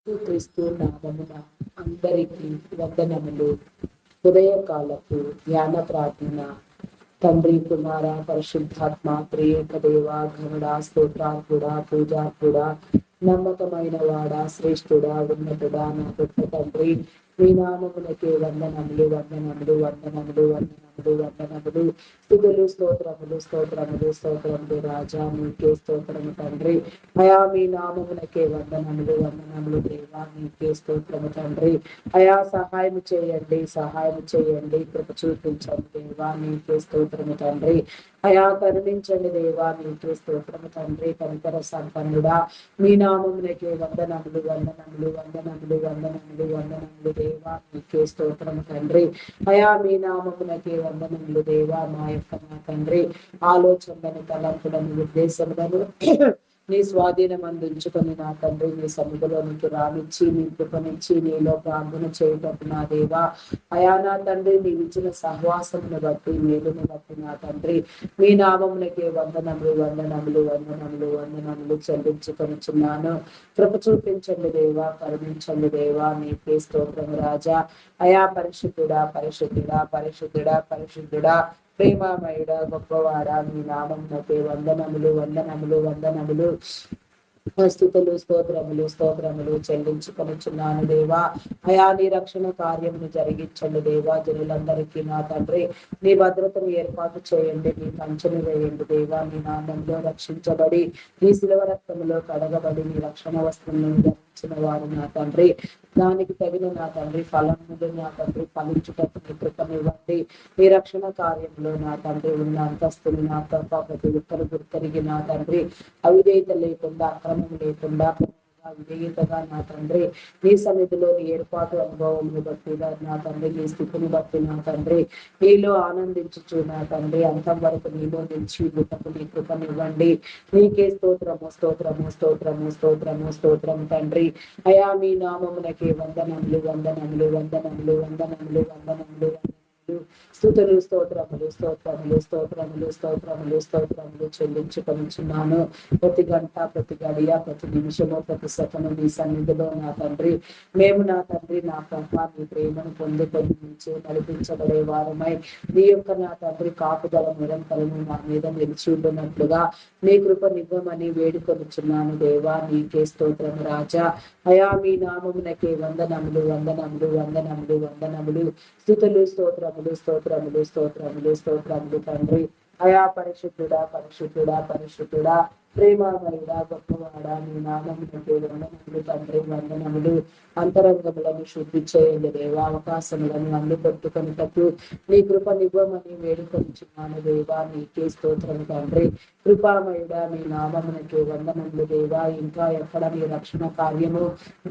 క్రీస్తు నామమున అందరికీ వందనములు. ఉదయకాలపు ధ్యాన ప్రార్థన. తండ్రి, కుమార, పరిశుద్ధాత్మ త్రియేక దేవ, ఘనుడా, స్తోత్రార్హుడా, పూజార్హుడా, నమ్మకమైన వాడా, శ్రేష్ఠుడా, ఉన్నతుడా, నా గొప్ప తండ్రి, మీ నామమునకే వందనములు, వందనములు, వందనములు, వందనములు, వందనములు. స్తుతులు, స్తోత్రములు, స్తోత్రములు, స్తోత్రములు రాజా, మీకే స్తోత్రము తండ్రి. అయా మీ నామమునకే వందనములు, వందనములు దేవా, మీకే స్తోత్రము తండ్రి. అయా సహాయం చేయండి, సహాయం చేయండి, కృప చూపించండి దేవా, మీకే స్తోత్రము తండ్రి. అయా కరుణించండి దేవా, మీకే స్తోత్రము తండ్రి. కనికర సంపన్నుడా, మీ నామమునకే వందనములు, వందనములు, వందనములు, వందనములు, వందనములు దేవా, మీకే స్తోత్రము తండ్రి. అయా మీ నామమునకే వందనములు దేవా, మా యొక్క నా తండ్రి ఆలోచనలను, తలంపులను, ఉద్దేశములను నీ స్వాధీనం అందించుకొని నా తండ్రి నీ సముఖంలోనికి రానిచ్చి నీ కృపనిచ్చి నీలో ప్రార్థన చేయటం నా దేవా. అయా నా తండ్రి నీ ఇచ్చిన సహవాసమును బట్టి, మేలును బట్టి నా తండ్రి మీ నామమునకే వందనములు, వందనములు, వందనములు, వందనములు చెల్లించుకొనిచున్నాను. కృప చూపించండి దేవా, కరుణించండి దేవా, నీకే స్తోత్రము రాజా. అయా పరిశుద్ధుడా, పరిశుద్ధుడా, పరిశుద్ధుడా, పరిశుద్ధుడా, ప్రేమమయుడా, గొప్పవాడా, మీ నామమునకే వందనములు, వందనములు, వందనములు, స్తుతులు, స్తోత్రములు, స్తోత్రములు చెల్లించుకొనిచున్నాను దేవా. అయా నీ రక్షణ కార్యమును జరిగించండి దేవా. జనులందరికీ నా తండ్రి నీ భద్రతను ఏర్పాటు చేయండి, నీ కంచెను వేయండి దేవా. నీ నామంలో రక్షించబడి నీ శిలువ రక్తములో కడగబడి నీ రక్షణ వస్త్రములను ధరించిన వారు నా తండ్రి దానికి తగిన నా తండ్రి ఫలములు నా తండ్రి ఫలించుటకు నీ కృపనివ్వండి. ఈ రక్షణ కార్యంలో నా తండ్రి ఉన్న అంతస్తులు నా తప్ప ప్రతి ఒక్కరు గుర్తెరిగి నా తండ్రి అవిధేయత లేకుండా, అక్రమం లేకుండా, విధేయతగా నా తండ్రి నీ సన్నిధిలో నీ ఏర్పాటు అనుభవమును బట్టి నా తండ్రి నీ స్థితిని బట్టి నా తండ్రి నీలో ఆనందించుచు నా తండ్రి అంతం వరకు నీలో నిలిచి గుట్టకు నీ కృపనివ్వండి. నీకే స్తోత్రము, స్తోత్రము, స్తోత్రము, స్తోత్రము, స్తోత్రము తండ్రి. అయా మీ నామమునకే వందనములు, వందనములు, వందనములు, వందనములు, వందనములు, స్తుతులు, స్తోత్రములు, స్తోత్రములు, స్తోత్రములు, స్తోత్రములు, స్తోత్రములు చెల్లించుకొనిచున్నాను. ప్రతి గంట, ప్రతి గడియ, ప్రతి నిమిషము, ప్రతి సెకను నీ సన్నిధిలో నా తండ్రి మేము నా తండ్రి నా ప్రభా నీ ప్రేమను పొందుకొని నడిపించబడే వారమై నీ యొక్క నా తండ్రి కాపుదల నిరంతరము నా మీద నిలిచి ఉండునట్లుగా నీ కృప నివ్వమని వేడుకొనిచున్నాను దేవా. నీకే స్తోత్రము రాజా. అయా మీ నామమునకే వందనములు, వందనములు, వందనములు, వందనములు, స్తుతులు, స్తోత్రములు, స్తోత్రములు, స్తోత్రములు, స్తోత్రములు తండ్రి. అయా పరిశుద్ధుడా, పరిశుద్ధుడా, పరిశుద్ధుడా, ప్రేమమయుడా, గొప్పవాడా, నీ నామమునకే వందనములు తండ్రి, వందనములు. అంతరంగములను శుద్ధి చేయండి దేవా. అవకాశములను అందుకొట్టుకొనుటకు నీ కృప నివ్వమని వేడుకొనిచున్నాను దేవా. నీకే స్తోత్రము తండ్రి. కృపామయుడా, నీ నామమునకే వందనములు దేవా. ఇంకా ఎక్కడ నీ రక్షణ కార్యము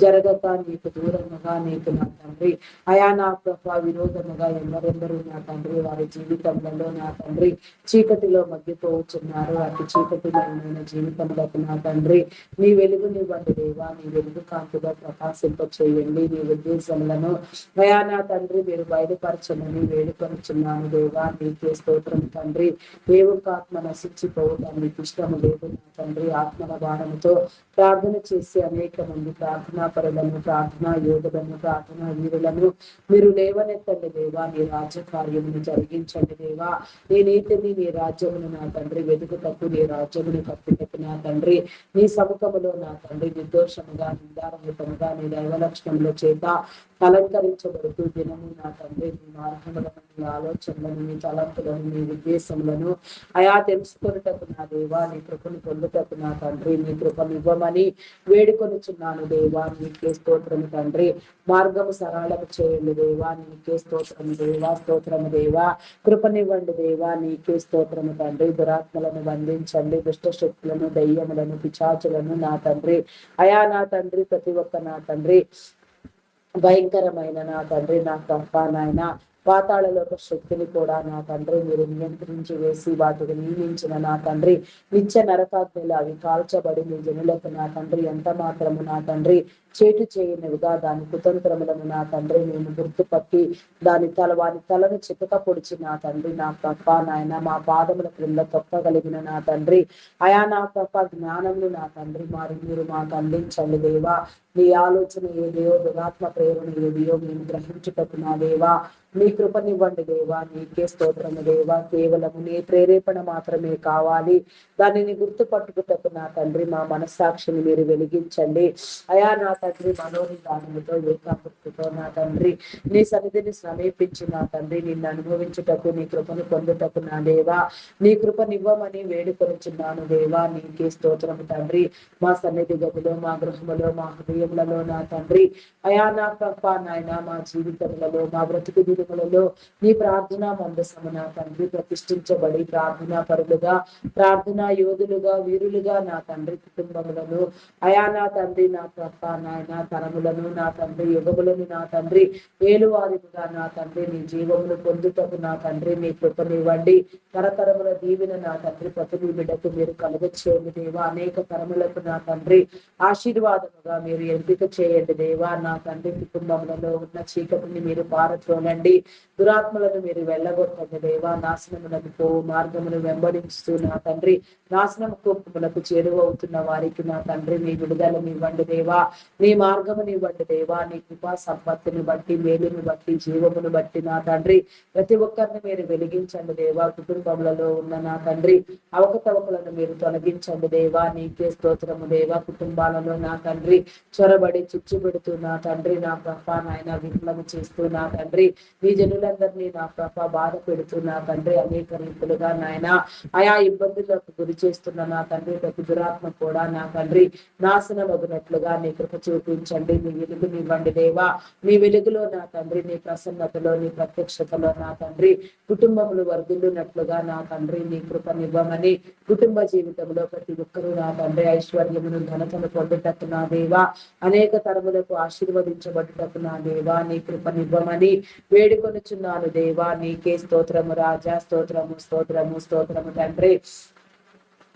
జరగక నీకు దూరముగా నీకు నా తండ్రి అయా నా కృప విరోధముగా ఎవరెందరూ నా తండ్రి వారి జీవితంలో నా తండ్రి చీకటిలో మగ్గిపోవచ్చున్నారు. అటు చీకటిలో జీవితంలోకి నా తండ్రి నీ వెలుగునివ్వండి దేవా. నీ వెలుగు కాంతిగా ప్రకాశింప చేయండి. నీ ఉద్దేశములను అయా నా తండ్రి మీరు బయలుపరచమని వేడుకొనిచున్నాను దేవా. నీకే స్తోత్రం తండ్రి. దేవుకాత్మ నశించిపోవడం మీకు ఇష్టము లేదు నా తండ్రి. ఆత్మల భారముతో ప్రార్థన చేసి అనేక మంది ప్రార్థనా పరులను, ప్రార్థనా యోధులను, ప్రార్థనా వీరులను మీరు లేవనెత్తండి దేవా. నీ రాజ్య కార్యమును జరిగించండి దేవా. నీ నీతిని నీ రాజ్యమును నా తండ్రి వెతుకుటకు నీ రాజ్యమును కట్టుటకు నా తండ్రి నీ సముఖములో నా తండ్రి నిర్దోషముగా నిందారహితముగా నీ దైవలక్షణముల చేత అలంకరించబడుతూ దినము నా తండ్రి నీ మార్గములను, నీ ఆలోచనలను, నీ తలంపులను, నీ ఉద్దేశములను అయా తెలుసుకొనుటకు నా దేవా. నీ కృపను పొందుటకు నా తండ్రి నీ కృపను ఇవ్వమని వేడుకొనిచున్నాను దేవా. నీకే స్తోత్రము తండ్రి. మార్గము సరళము చేయండి దేవా. నీకే స్తోత్రము దేవా. స్తోత్రము దేవా. కృపనివ్వండి దేవా. నీకే స్తోత్రము తండ్రి. దురాత్మలను బంధించండి. దుష్ట శక్తులను, దయ్యములను, పిశాచులను నా తండ్రి అయా నా తండ్రి ప్రతి ఒక్క నా తండ్రి భయంకరమైన నా తండ్రి నా తప్ప నాయన పాతాళలోక శక్తిని కూడా నా తండ్రి మీరు నియంత్రించి వేసి వాటికి నియమించిన నా తండ్రి నిత్య నరకాగ్నిలు అవి కాల్చబడి మీ జనులకు నా తండ్రి ఎంత మాత్రము నా తండ్రి చేటు చేయనివిగా దాని కుతంత్రములను నా తండ్రి మేము గుర్తుపట్టి వాని తలను చితక పొడిచి నా తండ్రి నా తప్ప నాయన మా పాదముల క్రింద తొక్కగలిగిన నా తండ్రి అయా నా తప్ప జ్ఞానమును నా తండ్రి మీరు మాకు అందించండి దేవా. నీ ఆలోచన ఏదియో, దురాత్మ ప్రేరణ ఏదియో మేము గ్రహించుటకు నా దేవా నీ కృపనివ్వండి దేవా. నీకే స్తోత్రము దేవా. కేవలం నీ ప్రేరేపణ మాత్రమే కావాలి. దానిని గుర్తుపట్టుకుటకు నా తండ్రి మా మనస్సాక్షిని మీరు వెలిగించండి అయా. నా తండ్రి మనోనిదానంతో ఏకాగ్రతతో నా తండ్రి నీ సన్నిధిని సమీపించి నా తండ్రి నిన్ను అనుభవించుటకు, నీ కృపను పొందుటకు నా దేవా నీ కృపనివ్వమని వేడుకొనిచున్నాను దేవా. నీకే స్తోత్రము తండ్రి. మా సన్నిధి గదిలో, మా గృహములో, మా హృదయములలో నా తండ్రి అయా నా ప్రభా నాయన మా జీవితములలో, మా బ్రతుకు దినములలో నీ ప్రార్థనా మందసము నా తండ్రి ప్రతిష్ఠించబడి ప్రార్థనా పరులుగా, ప్రార్థనా యోధులుగా, వీరులుగా నా తండ్రి కుటుంబములను అయా నా తండ్రి నా ప్రభా నాయన తరములను నా తండ్రి యుగములను నా తండ్రి ఏలువారిగా నా తండ్రి నీ జీవమును పొందుటకు నా తండ్రి నీ కృపనివ్వండి. తరతరముల దీవెన నా తండ్రి ప్రతి బిడ్డకు మీరు కలుగచేయండి దేవా. అనేక తరములకు నా తండ్రి ఆశీర్వాదముగా మీరు ఎంపిక చేయండి దేవా. నా తండ్రి కుటుంబములలో ఉన్న చీకటిని మీరు పారత్రోనండి, దురాత్మలను మీరు వెళ్ళగొట్టండి దేవా. నాశనములకు పోవు మార్గమును వెంబడిస్తూ నా తండ్రి నాశనము కోపములకు చేరువవుతున్న వారికి నా తండ్రి నీ విడుదలనివ్వండి దేవా. నీ మార్గమునివ్వండి దేవా. నీ కృపా సంపత్తిని బట్టి, మేలును బట్టి, జీవమును బట్టి నా తండ్రి ప్రతి ఒక్కరిని మీరు వెలిగించండి దేవా. కుటుంబములలో ఉన్న నా తండ్రి అవకతవకలను మీరు తొలగించండి దేవా. నీకే స్తోత్రము దేవా. కుటుంబాలలో నా తండ్రి చొరబడి చిచ్చు పెడుతూ నా తండ్రి నా ప్రభా నాయన విఫలము చేస్తూ నా తండ్రి నీ జనులందరినీ నా ప్రభా బాధ పెడుతూ నా తండ్రి అనేక రీతులుగా నాయన ఆయా ఇబ్బందులకు గురి చేస్తున్న నా తండ్రి ప్రతి దురాత్మ కూడా నా తండ్రి నాశనం వదినట్లుగా నీ కృప చూపించండి. నీ వెలుగునివ్వండి దేవా. నీ వెలుగులో నా తండ్రి నీ ప్రసన్నతలో, నీ ప్రత్యక్షతలో నా తండ్రి కుటుంబములు వర్ధిల్లునట్లుగా నా తండ్రి నీ కృపనివ్వమని, కుటుంబ జీవితంలో ప్రతి ఒక్కరూ నా తండ్రి ఐశ్వర్యమును ఘనతను పొందుటకు నా దేవా, అనేక తరములకు ఆశీర్వదించబడుటకు నా దేవా నీ కృపనివ్వమని వేడుకొనుచున్నాను దేవా. నీకే స్తోత్రము రాజా. స్తోత్రము స్తోత్రము స్తోత్రము తండ్రి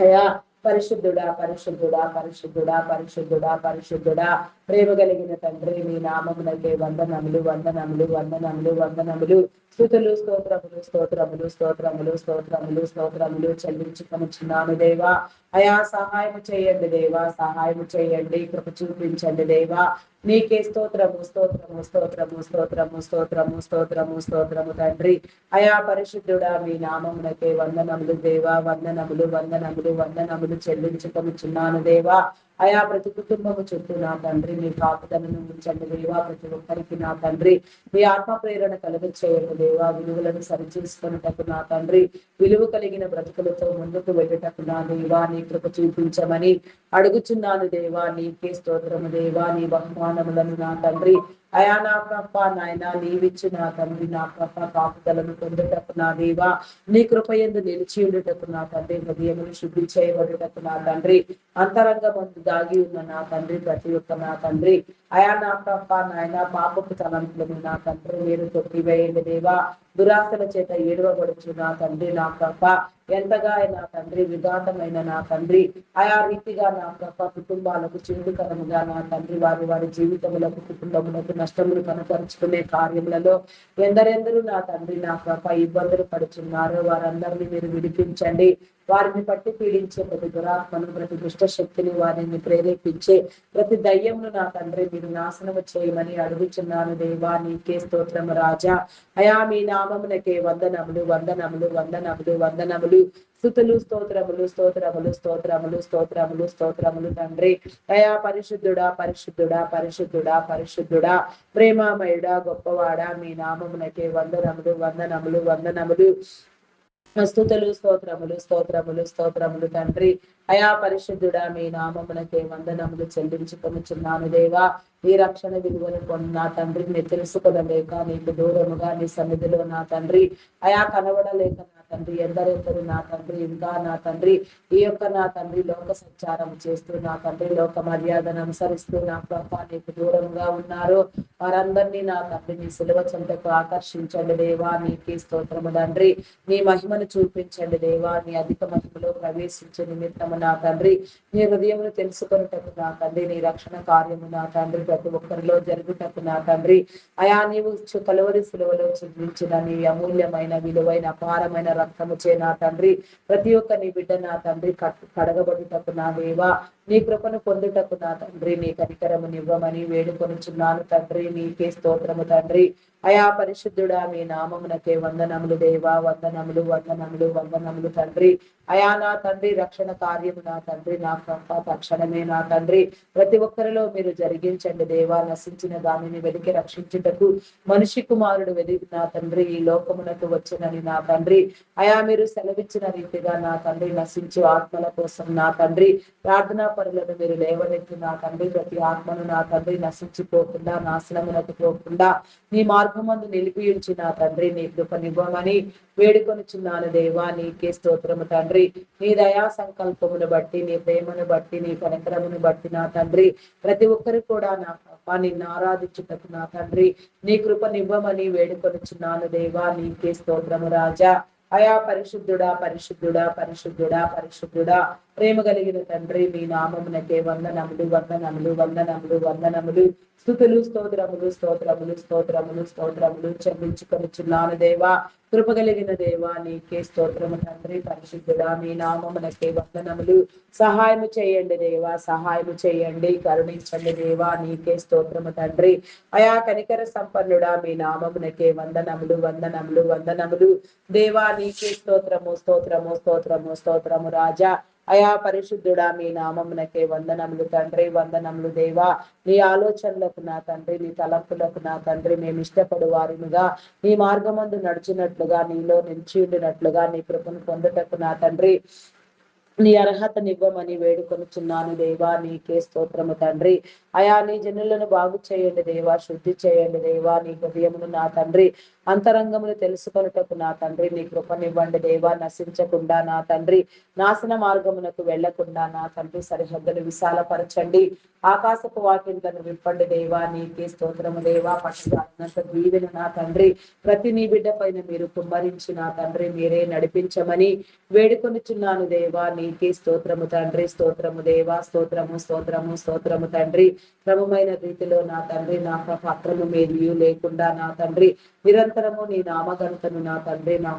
అయా. పరిశుద్ధుడా పరిశుద్ధుడా పరిశుద్ధుడా పరిశుద్ధుడా పరిశుద్ధుడా ప్రేమ కలిగిన తండ్రి నీ నామమునకే వందనములు వందనములు వందనములు వందనములు స్తుతులు స్తోత్రములు స్తోత్రములు స్తోత్రములు స్తోత్రములు స్తోత్రములు చెల్లించుకొనుచున్నాను దేవా. అయా సహాయం చేయండి దేవా. సహాయం చేయండి. కృప చూపించండి దేవా. నీకే స్తోత్రము స్తోత్రము స్తోత్రము స్తోత్రము స్తోత్రము స్తోత్రము స్తోత్రము తండ్రి అయా. పరిశుద్ధుడా మీ నామమునకే వందనములు దేవా. వందనములు వందనములు వందనములు చెల్లించుకొనుచున్నాను దేవా. అయా ప్రతి కుటుంబము చుట్టూ నా తండ్రి మీ కాపుదలను ఉంచండి దేవా. ప్రతి ఒక్కరికి నా తండ్రి మీ ఆత్మ ప్రేరణ కలుగ చేయండి దేవా. విలువలను సరిచేసుకున్నటకు నా తండ్రి విలువ కలిగిన బ్రతుకులతో ముందుకు వెళ్ళటకు నా దేవా నీ కృప చూపించమని అడుగుచున్నాను దేవా. నీకే స్తోత్రము దేవా. నీ బహుమానములను నా తండ్రి అయా నా ప్రభ నాయన నీవిచ్చి నా తండ్రి నా ప్రభ కాపుదలను పొందుటకు నా దేవా నీ కృప యందు నిలిచి ఉండుటకు నా తండ్రి హృదయమును శుద్ధి చేయబడుటకు నా తండ్రి అంతరంగమందు దాగి ఉన్న నా తండ్రి ప్రతి ఒక్క నా తండ్రి అయా నా ప్రభ నాయన పాపపు తలంపులను నా తండ్రి మీరు తొక్కివేయండి దేవా. దురాశల చేత ఏడవబడుచు నా తండ్రి నా ప్రభ ఎంతగా నా తండ్రి విఘాతమైన నా తండ్రి ఆయా రీతిగా నా ప్రభ కుటుంబాలకు చిందుకరముగా నా తండ్రి వారి వారి జీవితములకు కుటుంబములకు నష్టములు కనపరుచుకునే కార్యములలో ఎందరెందరూ నా తండ్రి నా ప్రభ ఇబ్బందులు పడుచున్నారో వారందరినీ మీరు విడిపించండి. వారిని పట్టి పీడించే ప్రతి దురాత్మను, ప్రతి దుష్ట శక్తిని, వారిని ప్రేరేపించే ప్రతి దయ్యంను నా తండ్రి మీరు నాశనము చేయమని అడుగుచున్నాను దేవా. నీకే స్తోత్రము రాజా. అయా మీ నామమునకే వందనములు వందనములు వందనములు వందనములు స్తుతులు స్తోత్రములు స్తోత్రములు స్తోత్రములు స్తోత్రములు స్తోత్రములు తండ్రి అయా. పరిశుద్ధుడా పరిశుద్ధుడా పరిశుద్ధుడా పరిశుద్ధుడా ప్రేమామయుడా గొప్పవాడా మీ నామమునకే వందనములు వందనములు వందనములు స్తుతులు స్తోత్రములు స్తోత్రములు స్తోత్రములు తండ్రి అయా. పరిశుద్ధుడా మీ నామమునకే వందనములు చెల్లించుకొనుచున్నాను దేవా. ఈ రక్షణ విలువను నా తండ్రిని తెలుసుకొనలేక నీకు దూరముగా నీ సన్నిధిలో నా తండ్రి అయా కనబడలేక నా తండ్రి ఎందరెందరు నా తండ్రి ఇంకా నా తండ్రి ఈ యొక్క నా తండ్రి లోక సంచారం చేస్తూ నా తండ్రి లోక మర్యాదను అనుసరిస్తూ నా ప్రభా నీకు దూరంగా ఉన్నారు. వారందరినీ నా తండ్రి నీ సిలువ చెంతకు ఆకర్షించండి దేవా. నీకే స్తోత్రము తండ్రి. నీ మహిమను చూపించండి దేవా. నీ అధిక మహిమలో ప్రవేశించే నిమిత్తము నా తండ్రి నీ హృదయమును తెలుసుకొనుటకు నా తండ్రి నీ రక్షణ కార్యము నా తండ్రి ప్రతి ఒక్కరిలో జరుగుటకు నా తండ్రి అయా నీవు కలువరి సిలువలో చెల్లించిన నీ అమూల్యమైన విలువైన అపారమైన రక్తము చే నా తండ్రి ప్రతి ఒక్క నీ బిడ్డ నా తండ్రి కడగబడుటకు నా దేవా నీ కృపను పొందుటకు నా తండ్రి నీ కనికరమునివ్వమని వేడుకొనుచున్నాను తండ్రి. నీకే స్తోత్రము తండ్రి. అయా పరిశుద్ధుడా మీ నామమునకే వందనములు దేవా, వందనములు వందనములు వందనములు తండ్రి. అయా నా తండ్రి రక్షణ కార్యము నా తండ్రి నా తక్షణమే నా తండ్రి ప్రతి ఒక్కరిలో మీరు జరిగించండి దేవా. నశించిన దానిని వెలికి రక్షించుటకు మనిషి కుమారుడు వెలిగి నా తండ్రి ఈ లోకమునకు వచ్చినని నా తండ్రి. అయా మీరు సెలవిచ్చిన రీతిగా నా తండ్రి నశించు ఆత్మల కోసం నా తండ్రి ప్రార్థనా పరులను మీరు లేవనెత్తి నా తండ్రి ప్రతి ఆత్మను నా తండ్రి నశించిపోకుండా నాశనమునకు పోకుండా నీ మార్గమందు నిలిపి ఉంచి నా తండ్రి నీ కృపనివ్వమని వేడుకొనుచున్నాను దేవా. నీకే స్తోత్రము తండ్రి. నీ దయా సంకల్పమును బట్టి నీ ప్రేమను బట్టి నీ కనికరమును బట్టి నా తండ్రి ప్రతి ఒక్కరు కూడా నా కృప నిన్ను ఆరాధించుటకు నా తండ్రి నీ కృపనివ్వమని వేడుకొనుచున్నాను దేవా. నీకే స్తోత్రము రాజా. అయా పరిశుద్ధుడా పరిశుద్ధుడా పరిశుద్ధుడా పరిశుద్ధుడా ప్రేమ కలిగిన తండ్రి మీ నామమునకే వందనములు వందనములు వందనములు వందనములు స్తుతులు స్తోత్రములు స్తోత్రములు స్తోత్రములు స్తోత్రములు చెల్లించుకొనుచున్నాను దేవా. కృప కలిగిన దేవా నీకే స్తోత్రము తండ్రి. పరిశుద్ధుడా మీ నామమునకే వందనములు. సహాయము చేయండి దేవా, సహాయము చేయండి, కరుణించండి దేవా. నీకే స్తోత్రము తండ్రి. అయా కనికర సంపన్నుడా మీ నామమునకే వందనములు వందనములు వందనములు దేవా. నీకే స్తోత్రము స్తోత్రము స్తోత్రము స్తోత్రము రాజా. అయా పరిశుద్ధుడా మీ నామమునకే వందనములు తండ్రి, వందనములు దేవా. నీ ఆలోచనలకు నా తండ్రి నీ తలంపులకు నా తండ్రి మేము ఇష్టపడు వారినిగా నీ మార్గమందు నడుచున్నట్లుగా నీలో నిలిచి ఉండినట్లుగా నీ కృపను పొందుటకు నా తండ్రి నీ అర్హతనివ్వమని వేడుకొనుచున్నాను దేవా. నీకే స్తోత్రము తండ్రి. అయా నీ జనులను బాగు చేయండి దేవా, శుద్ధి చేయండి దేవా. నీ హృదయమును నా తండ్రి అంతరంగమును తెలుసుకొనుటకు నా తండ్రి నీ కృపనివ్వండి దేవా. నశించకుండా నా తండ్రి నాశన మార్గమునకు వెళ్లకుండా నా తండ్రి సరిహద్దులు విశాలపరచండి. ఆకాశపు వాకిళ్లను విప్పండి దేవా. నీకే స్తోత్రము దేవా. పట్టుదలంత దీవెన నా తండ్రి ప్రతి నీ బిడ్డ పైన మీరు కుమ్మరించి నా తండ్రి మీరే నడిపించమని వేడుకొనుచున్నాను దేవా. నీకే స్తోత్రము తండ్రి. స్తోత్రము దేవా, స్తోత్రము స్తోత్రము స్తోత్రము తండ్రి. క్రమమైన రీతిలో నా తండ్రి నా పాత్రము మేలు లేకుండా నా తండ్రి నిరంతరము నీ నామగంతను నా తండ్రి నా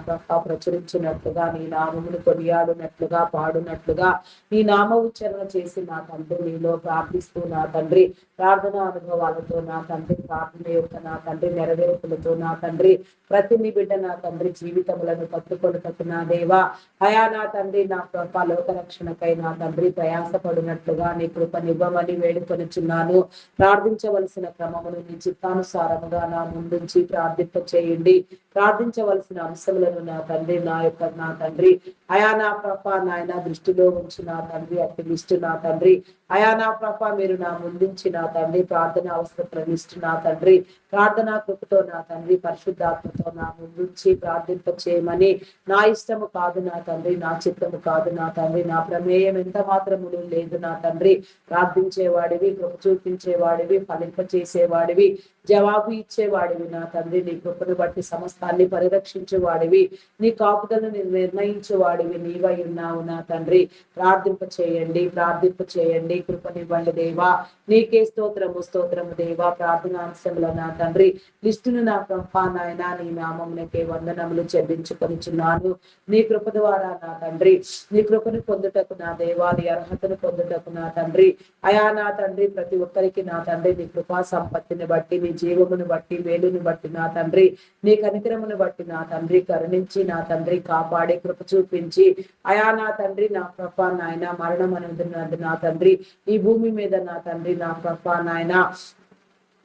ప్రచురించినట్లుగా నీ నామమును కొనియాడునట్లుగా పాడునట్లుగా నీ నామ ఉచ్చారణ చేసి నా తండ్రి నీలో ప్రార్థిస్తూ నా తండ్రి ప్రార్థన అనుభవాలతో నా తండ్రి ప్రార్థన యొక్క నా తండ్రి నెరవేర్పులతో నా తండ్రి ప్రతి నీ బిడ్డ నా తండ్రి జీవితములను కట్టుకొనుటకు నా దేవా. అయా నా తండ్రి నా కృప లోక రక్షణకై నా తండ్రి ప్రయాసపడినట్లుగా నీ కృపనివ్వమని వేడుకొనుచున్నాను. ప్రార్థించవలసిన క్రమమును నీ చిత్తానుసారముగా నా ముందుంచి ప్రార్థింప చేయండి. ప్రార్థించవలసిన అంశములను నా తండ్రి నా తండ్రి అయా నా ప్రభ నాయన దృష్టిలో ఉంచి నా తండ్రి అట్టి లిస్టు నా తండ్రి అయా నా ప్రభ మీరు నా ముందుంచి నా తండ్రి ప్రార్థన అవసరతల లిస్టు నా తండ్రి ప్రార్థనా కృపతో నా తండ్రి పరిశుద్ధాత్మతో నా ముందుంచి ప్రార్థింప చేయమని. నా ఇష్టము కాదు నా తండ్రి, నా చిత్తము కాదు నా తండ్రి, నా ప్రమేయం ఎంత మాత్రములు లేదు నా తండ్రి. ప్రార్థించేవాడివి, కృప చూపించేవాడివి, ఫలింప చేసేవాడివి, జవాబు ఇచ్చేవాడివి నా తండ్రి. నీ కృపను బట్టి సమస్తాన్ని పరిరక్షించేవాడివి, నీ కాపుదలను నిర్ణయించేవాడివి నీవై ఉన్నావు నా తండ్రి. ప్రార్థింప చేయండి, ప్రార్థింప చేయండి, కృపనివ్వండి దేవా. నీకే స్తోత్రము స్తోత్రము దేవా. ప్రార్థనాంశముల నా తండ్రి లిస్టును నా ప్రభా నాయన నీ నామమునకే వందనములు చెల్లించుకొనుచున్నాను. నీ కృప ద్వారా నా తండ్రి నీ కృపను పొందుటకు నా దేవా, నీ అర్హతను పొందుటకు నా తండ్రి అయా నా తండ్రి ప్రతి ఒక్కరికి నా తండ్రి నీ కృపా సంపత్తిని బట్టి నీ జీవమును బట్టి మేలును బట్టి నా తండ్రి నీ కనికరమును బట్టి నా తండ్రి కరుణించి నా తండ్రి కాపాడి కృప చూపించి అయా నా తండ్రి నా ప్రభా నాయన మరణం అనేది నా తండ్రి ఈ భూమి మీద నా తండ్రి నా ప్రభా నాయన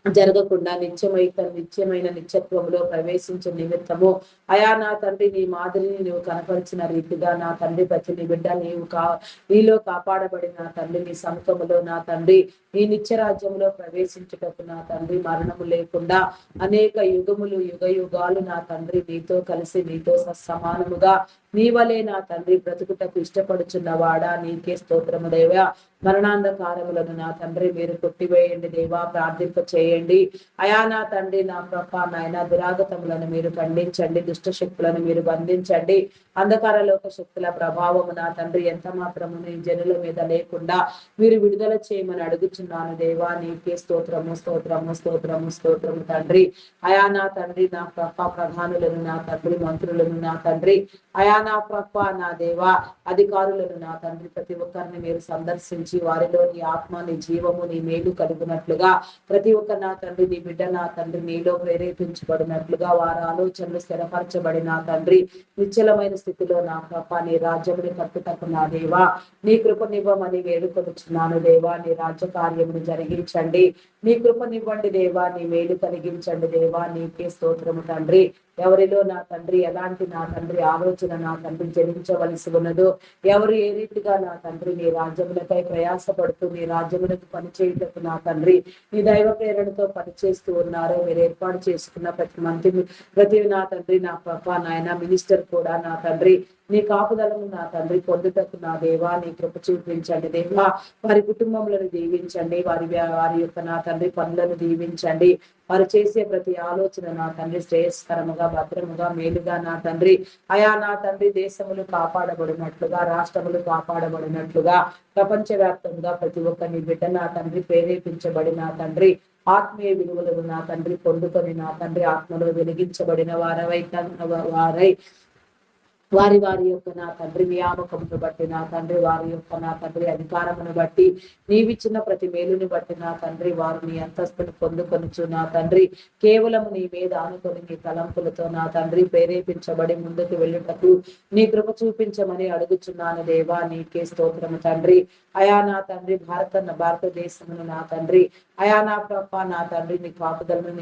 జరగకుండా నిత్యమైన నిత్యత్వంలో ప్రవేశించే నిమిత్తము అయా నా తండ్రి నీ మాదిరిని నువ్వు కనపరిచిన రీతిగా నా తండ్రి ప్రతి నీ బిడ్డ నీలో కాపాడబడి నా తండ్రి నీ సముఖములో నా తండ్రి ఈ నిత్య రాజ్యంలో ప్రవేశించుటకు నా తండ్రి మరణము లేకుండా అనేక యుగములు యుగ యుగాలు నా తండ్రి నీతో కలిసి నీతో సమానముగా నీ వలే నా తండ్రి బ్రతుకుటకు ఇష్టపడుచున్న వాడా నీకే స్తోత్రము దేవా. మరణాంధకారములను నా తండ్రి మీరు కొట్టివేయండి దేవా. ప్రార్థింప చేయండి అయా నా తండ్రి నా ప్రభ నాయన దురాగతములను మీరు ఖండించండి, దుష్ట శక్తులను మీరు బంధించండి. అంధకార లోక శక్తుల ప్రభావము నా తండ్రి ఎంత మాత్రము నీ జనుల మీద లేకుండా మీరు విడుదల చేయమని అడుగుచున్నాను దేవా. నీకే స్తోత్రము స్తోత్రము స్తోత్రము స్తోత్రము తండ్రి అయా నా తండ్రి నా ప్రభ ప్రధానులను నా తండ్రి మంత్రులను నా తండ్రి అయా నా ప్రభ నా దేవా అధికారులను నా తండ్రి ప్రతి ఒక్కరిని మీరు సందర్శించి వారిలో నీ ఆత్మ నీ జీవము నీ మేలు కలుగునట్లుగా ప్రతి ఒక్క నా తండ్రి నీ బిడ్డ నా తండ్రి నీలో ప్రేరేపించబడినట్లుగా వారి ఆలోచనలు స్థిరపరచబడి నా తండ్రి నిశ్చలమైన స్థితిలో నా ప్రభ నీ రాజ్యముని కట్టుటకు నా దేవా నీ కృపనివ్వమని వేడుకొనుచున్నాను దేవా నీ రాజ్య కార్యమును జరిగించండి నీ కృపనివ్వండి దేవా నీ మేలు కలిగించండి దేవా నీకే స్తోత్రము తండ్రి ఎవరిలో నా తండ్రి ఎలాంటి నా తండ్రి ఆలోచన నా తండ్రి జరించవలసి ఉన్నదో ఎవరు ఏ రీతిగా నా తండ్రి నీ రాజ్యములపై ప్రయాసపడుతూ నీ రాజ్యములకు పనిచేయుటకు నా తండ్రి నీ దైవ ప్రేరణతో పనిచేస్తూ ఉన్నారో మీరు ఏర్పాటు చేసుకున్న ప్రతి నా తండ్రి నా పాప నాయన మినిస్టర్ కూడా నా తండ్రి నీ కాపుదలను నా తండ్రి పొందుటకు నా దేవా నీ కృప చూపించండి దేవా వారి కుటుంబములను దీవించండి వారి యొక్క నా తండ్రి పనులను దీవించండి వారు చేసే ప్రతి ఆలోచన నా తండ్రి శ్రేయస్కరముగా భద్రముగా మేలుగా నా తండ్రి నా తండ్రి దేశములు కాపాడబడినట్లుగా రాష్ట్రములు కాపాడబడినట్లుగా ప్రపంచవ్యాప్తంగా ప్రతి ఒక్క నీ బిడ్డ నా తండ్రి ప్రేరేపించబడి నా తండ్రి ఆత్మీయ విలువలను నా తండ్రి పొందుకొని నా తండ్రి ఆత్మలో వెలిగించబడిన వారై వారి యొక్క నా తండ్రి నియామకమును బట్టి నా తండ్రి వారి యొక్క నా తండ్రి అధికారమును బట్టి నీవిచ్చిన ప్రతి మేలుని బట్టి నా తండ్రి వారు నీ అంతస్తును పొందుకొనుచు నా తండ్రి కేవలం నీ మీద ఆనుకొని నీ తలంపులతో నా తండ్రి ప్రేరేపించబడి ముందుకు వెళ్ళుటకు నీ కృప చూపించమని అడుగుచున్నాను దేవా నీకే స్తోత్రము తండ్రి నా తండ్రి భారతదేశమును నా తండ్రి నా ప్రభ నా తండ్రి నీ కాపుదలను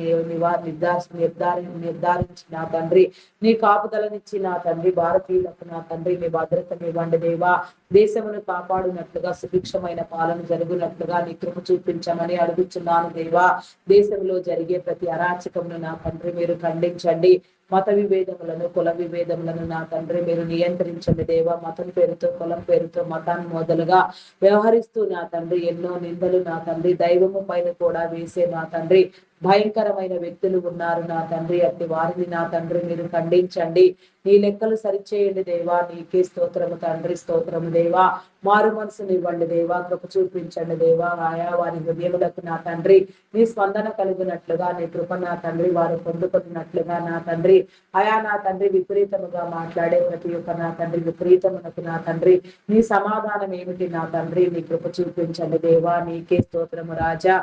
నిర్ధారించి నా తండ్రి నీ కాపుదలనిచ్చి నా తండ్రి భారతీయులకు నా తండ్రి నీ భద్రతను ఇవ్వండి దేవా దేశమును కాపాడునట్లుగా సుభిక్షమైన పాలన జరుగునట్లుగా నీ కృప చూపించమని అడుగుచున్నాను దేవా దేశంలో జరిగే ప్రతి అరాచకమును నా తండ్రి మీరు ఖండించండి మత విభేదములను కుల విభేదములను నా తండ్రి మీరు నియంత్రించండి దేవా మతం పేరుతో కులం పేరుతో మతాన్ని మొదలుగా వ్యవహరిస్తూ నా తండ్రి ఎన్నో నిందలు నా తండ్రి దైవము పైన కూడా వేసే నా తండ్రి భయంకరమైన వ్యక్తులు ఉన్నారు నా తండ్రి అట్టి వారిని నా తండ్రి మీరు ఖండించండి నీ లెక్కలు సరిచేయండి దేవా నీకే స్తోత్రము తండ్రి స్తోత్రము దేవా మారు మనసుని ఇవ్వండి దేవా కృప చూపించండి దేవా వారి హృదయములకు నా తండ్రి నీ స్పందన కలిగినట్లుగా నీ కృప నా తండ్రి వారు పొందుకున్నట్లుగా నా తండ్రి నా తండ్రి విపరీతముగా మాట్లాడే ప్రతి ఒక్క నా తండ్రి విపరీతమునకు నా తండ్రి నీ సమాధానం ఏమిటి నా తండ్రి నీ కృప చూపించండి దేవా నీకే స్తోత్రము రాజా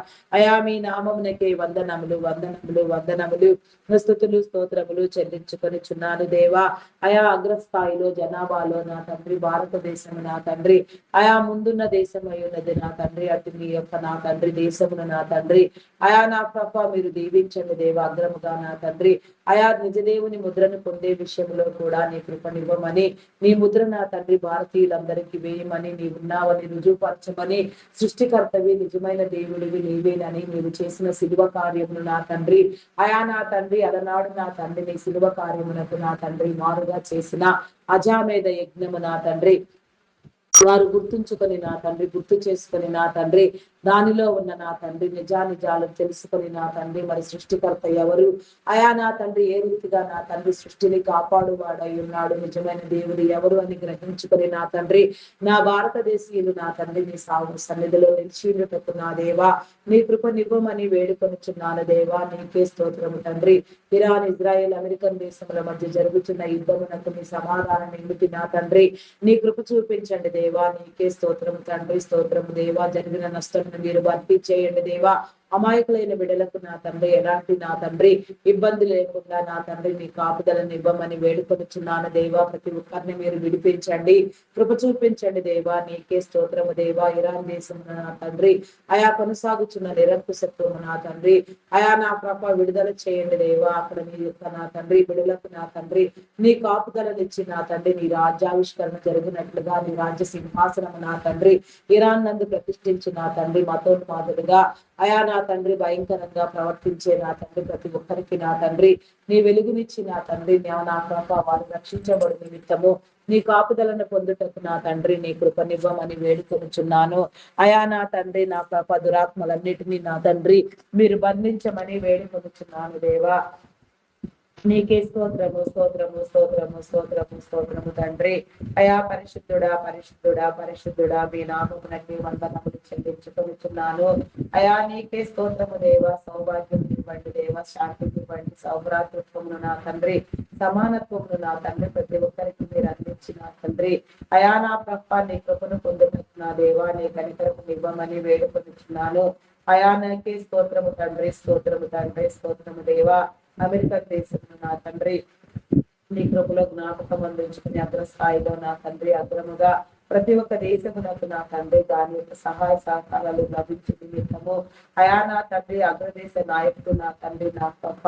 మీ నామమునకే వందనములు స్తుతులు స్తోత్రములు చెల్లించుకొని చున్నాను దేవా అగ్రస్థాయిలో జనాభాలో నా తండ్రి భారతదేశము నా తండ్రి ముందున్న దేశం అయి ఉన్నది నా తండ్రి అటు మీ యొక్క నా తండ్రి దేశమును నా తండ్రి నా ప్రభ మీరు దీవించండి దేవా అగ్రముగా నా తండ్రి నిజ దేవుని ముద్రను పొందే విషయంలో కూడా నీ కృపనివ్వమని నీ ముద్ర నా తండ్రి భారతీయులందరికీ వేయమని నీ ఉన్నావని రుజువుపరచమని సృష్టికర్తవి నిజమైన దేవుడివి నీవేనని మీరు చేసిన శిలువ కార్యమును నా తండ్రి నా తండ్రి అలనాడు నా తండ్రి నీ శిలువ కార్యమునకు నా తండ్రి మారుగా చేసిన అజామేధ యజ్ఞము నా తండ్రి వారు గుర్తుంచుకొని నా తండ్రి గుర్తు చేసుకొని నా తండ్రి దానిలో ఉన్న నా తండ్రి నిజాలు తెలుసుకొని నా తండ్రి మరి సృష్టికర్త ఎవరు నా తండ్రి ఏ రీతిగా నా తండ్రి సృష్టిని కాపాడువాడై ఉన్నాడు నిజమైన దేవుడు ఎవరు అని గ్రహించుకొని నా తండ్రి నా భారతదేశీయులు నా తండ్రి నీ సన్నిధిలో నిలిచినట్టు నా దేవా నీ కృప నివ్వమని వేడుకొనుచున్నాను దేవా నీకే స్తోత్రము తండ్రి ఇరాన్ ఇజ్రాయెల్ అమెరికన్ దేశముల మధ్య జరుగుతున్న యుద్ధమునకు నీ సమాధానం ఏమిటి నా తండ్రి నీ కృప చూపించండి దేవా నీకే స్తోత్రము తండ్రి స్తోత్రము దేవా జరిగిన నష్టం మీరు భర్తీ చేయండి దేవా అమాయకులైన బిడ్డలకు నా తండ్రి ఎలాంటి నా తండ్రి ఇబ్బంది లేకుండా నా తండ్రి మీ కాపుదలను ఇవ్వమని వేడుకొనుచున్నాను దేవా ప్రతి ఒక్కరిని మీరు విడిపించండి కృప చూపించండి దేవా నీకే స్తోత్రము దేవా ఇరాన్ దేశం నా తండ్రి కొనసాగుచున్న నిరంకుశత్వము నా తండ్రి నా ప్రభ విడుదల చేయండి దేవా అక్కడ మీ యొక్క నా తండ్రి బిడ్డలకు నా తండ్రి నీ కాపుదలను ఇచ్చి నా తండ్రి నీ రాజ్యావిష్కరణ జరిగినట్లుగా నీ రాజ్య సింహాసనము నా తండ్రి ఇరాన్ నందు ప్రతిష్ఠించి నా తండ్రి మతోన్మాదులుగా నా తండ్రి భయంకరంగా ప్రవర్తించే నా తండ్రి ప్రతి ఒక్కరికి నా తండ్రి నీ వెలుగునిచ్చి నా తండ్రి నా ప్రభ వారు రక్షించబడి నిమిత్తము నీ కాపుదలను పొందుటకు నా తండ్రి నీ కృపనివ్వమని వేడుకొనుచున్నాను నా తండ్రి నా ప్రభ దురాత్మలన్నిటినీ నా తండ్రి మీరు బంధించమని వేడుకొనుచున్నాను దేవా నీకే స్తోత్రము స్తోత్రము స్తోత్రము స్తోత్రము స్తోత్రము తండ్రి పరిశుద్ధుడా మీ నామమునకి వందనములు చెల్లించుకొనుచున్నాను నీకే స్తోత్రము దేవా సౌభాగ్యం ఇవ్వండి దేవా శాంతిని ఇవ్వండి, సౌభ్రాతృత్వమును నా తండ్రి, సమానత్వమును నా తండ్రి ప్రతి ఒక్కరికి మీరు అందించిన తండ్రి. అయా నా ప్రభ నీ కృపను పొందుటకు నా దేవా నీ కనికరము ఇవ్వమని వేడుకొనిచున్నాను. అయానానికి స్తోత్రము తండ్రి, స్తోత్రము తండ్రి, స్తోత్రము దేవా. అమెరికా దేశంలో నా తండ్రి నీ కృపలో జ్ఞాపకం అందించుకుని అగ్రస్థాయిలో నా తండ్రి అగ్రముగా ప్రతి ఒక్క దేశమునకు నా తండ్రి దాని యొక్క సహాయ సహకారాలు లభించు నిమిత్తము అయా నా తండ్రి అగ్రదేశ నాయకుడు నా తండ్రి నా కప్ప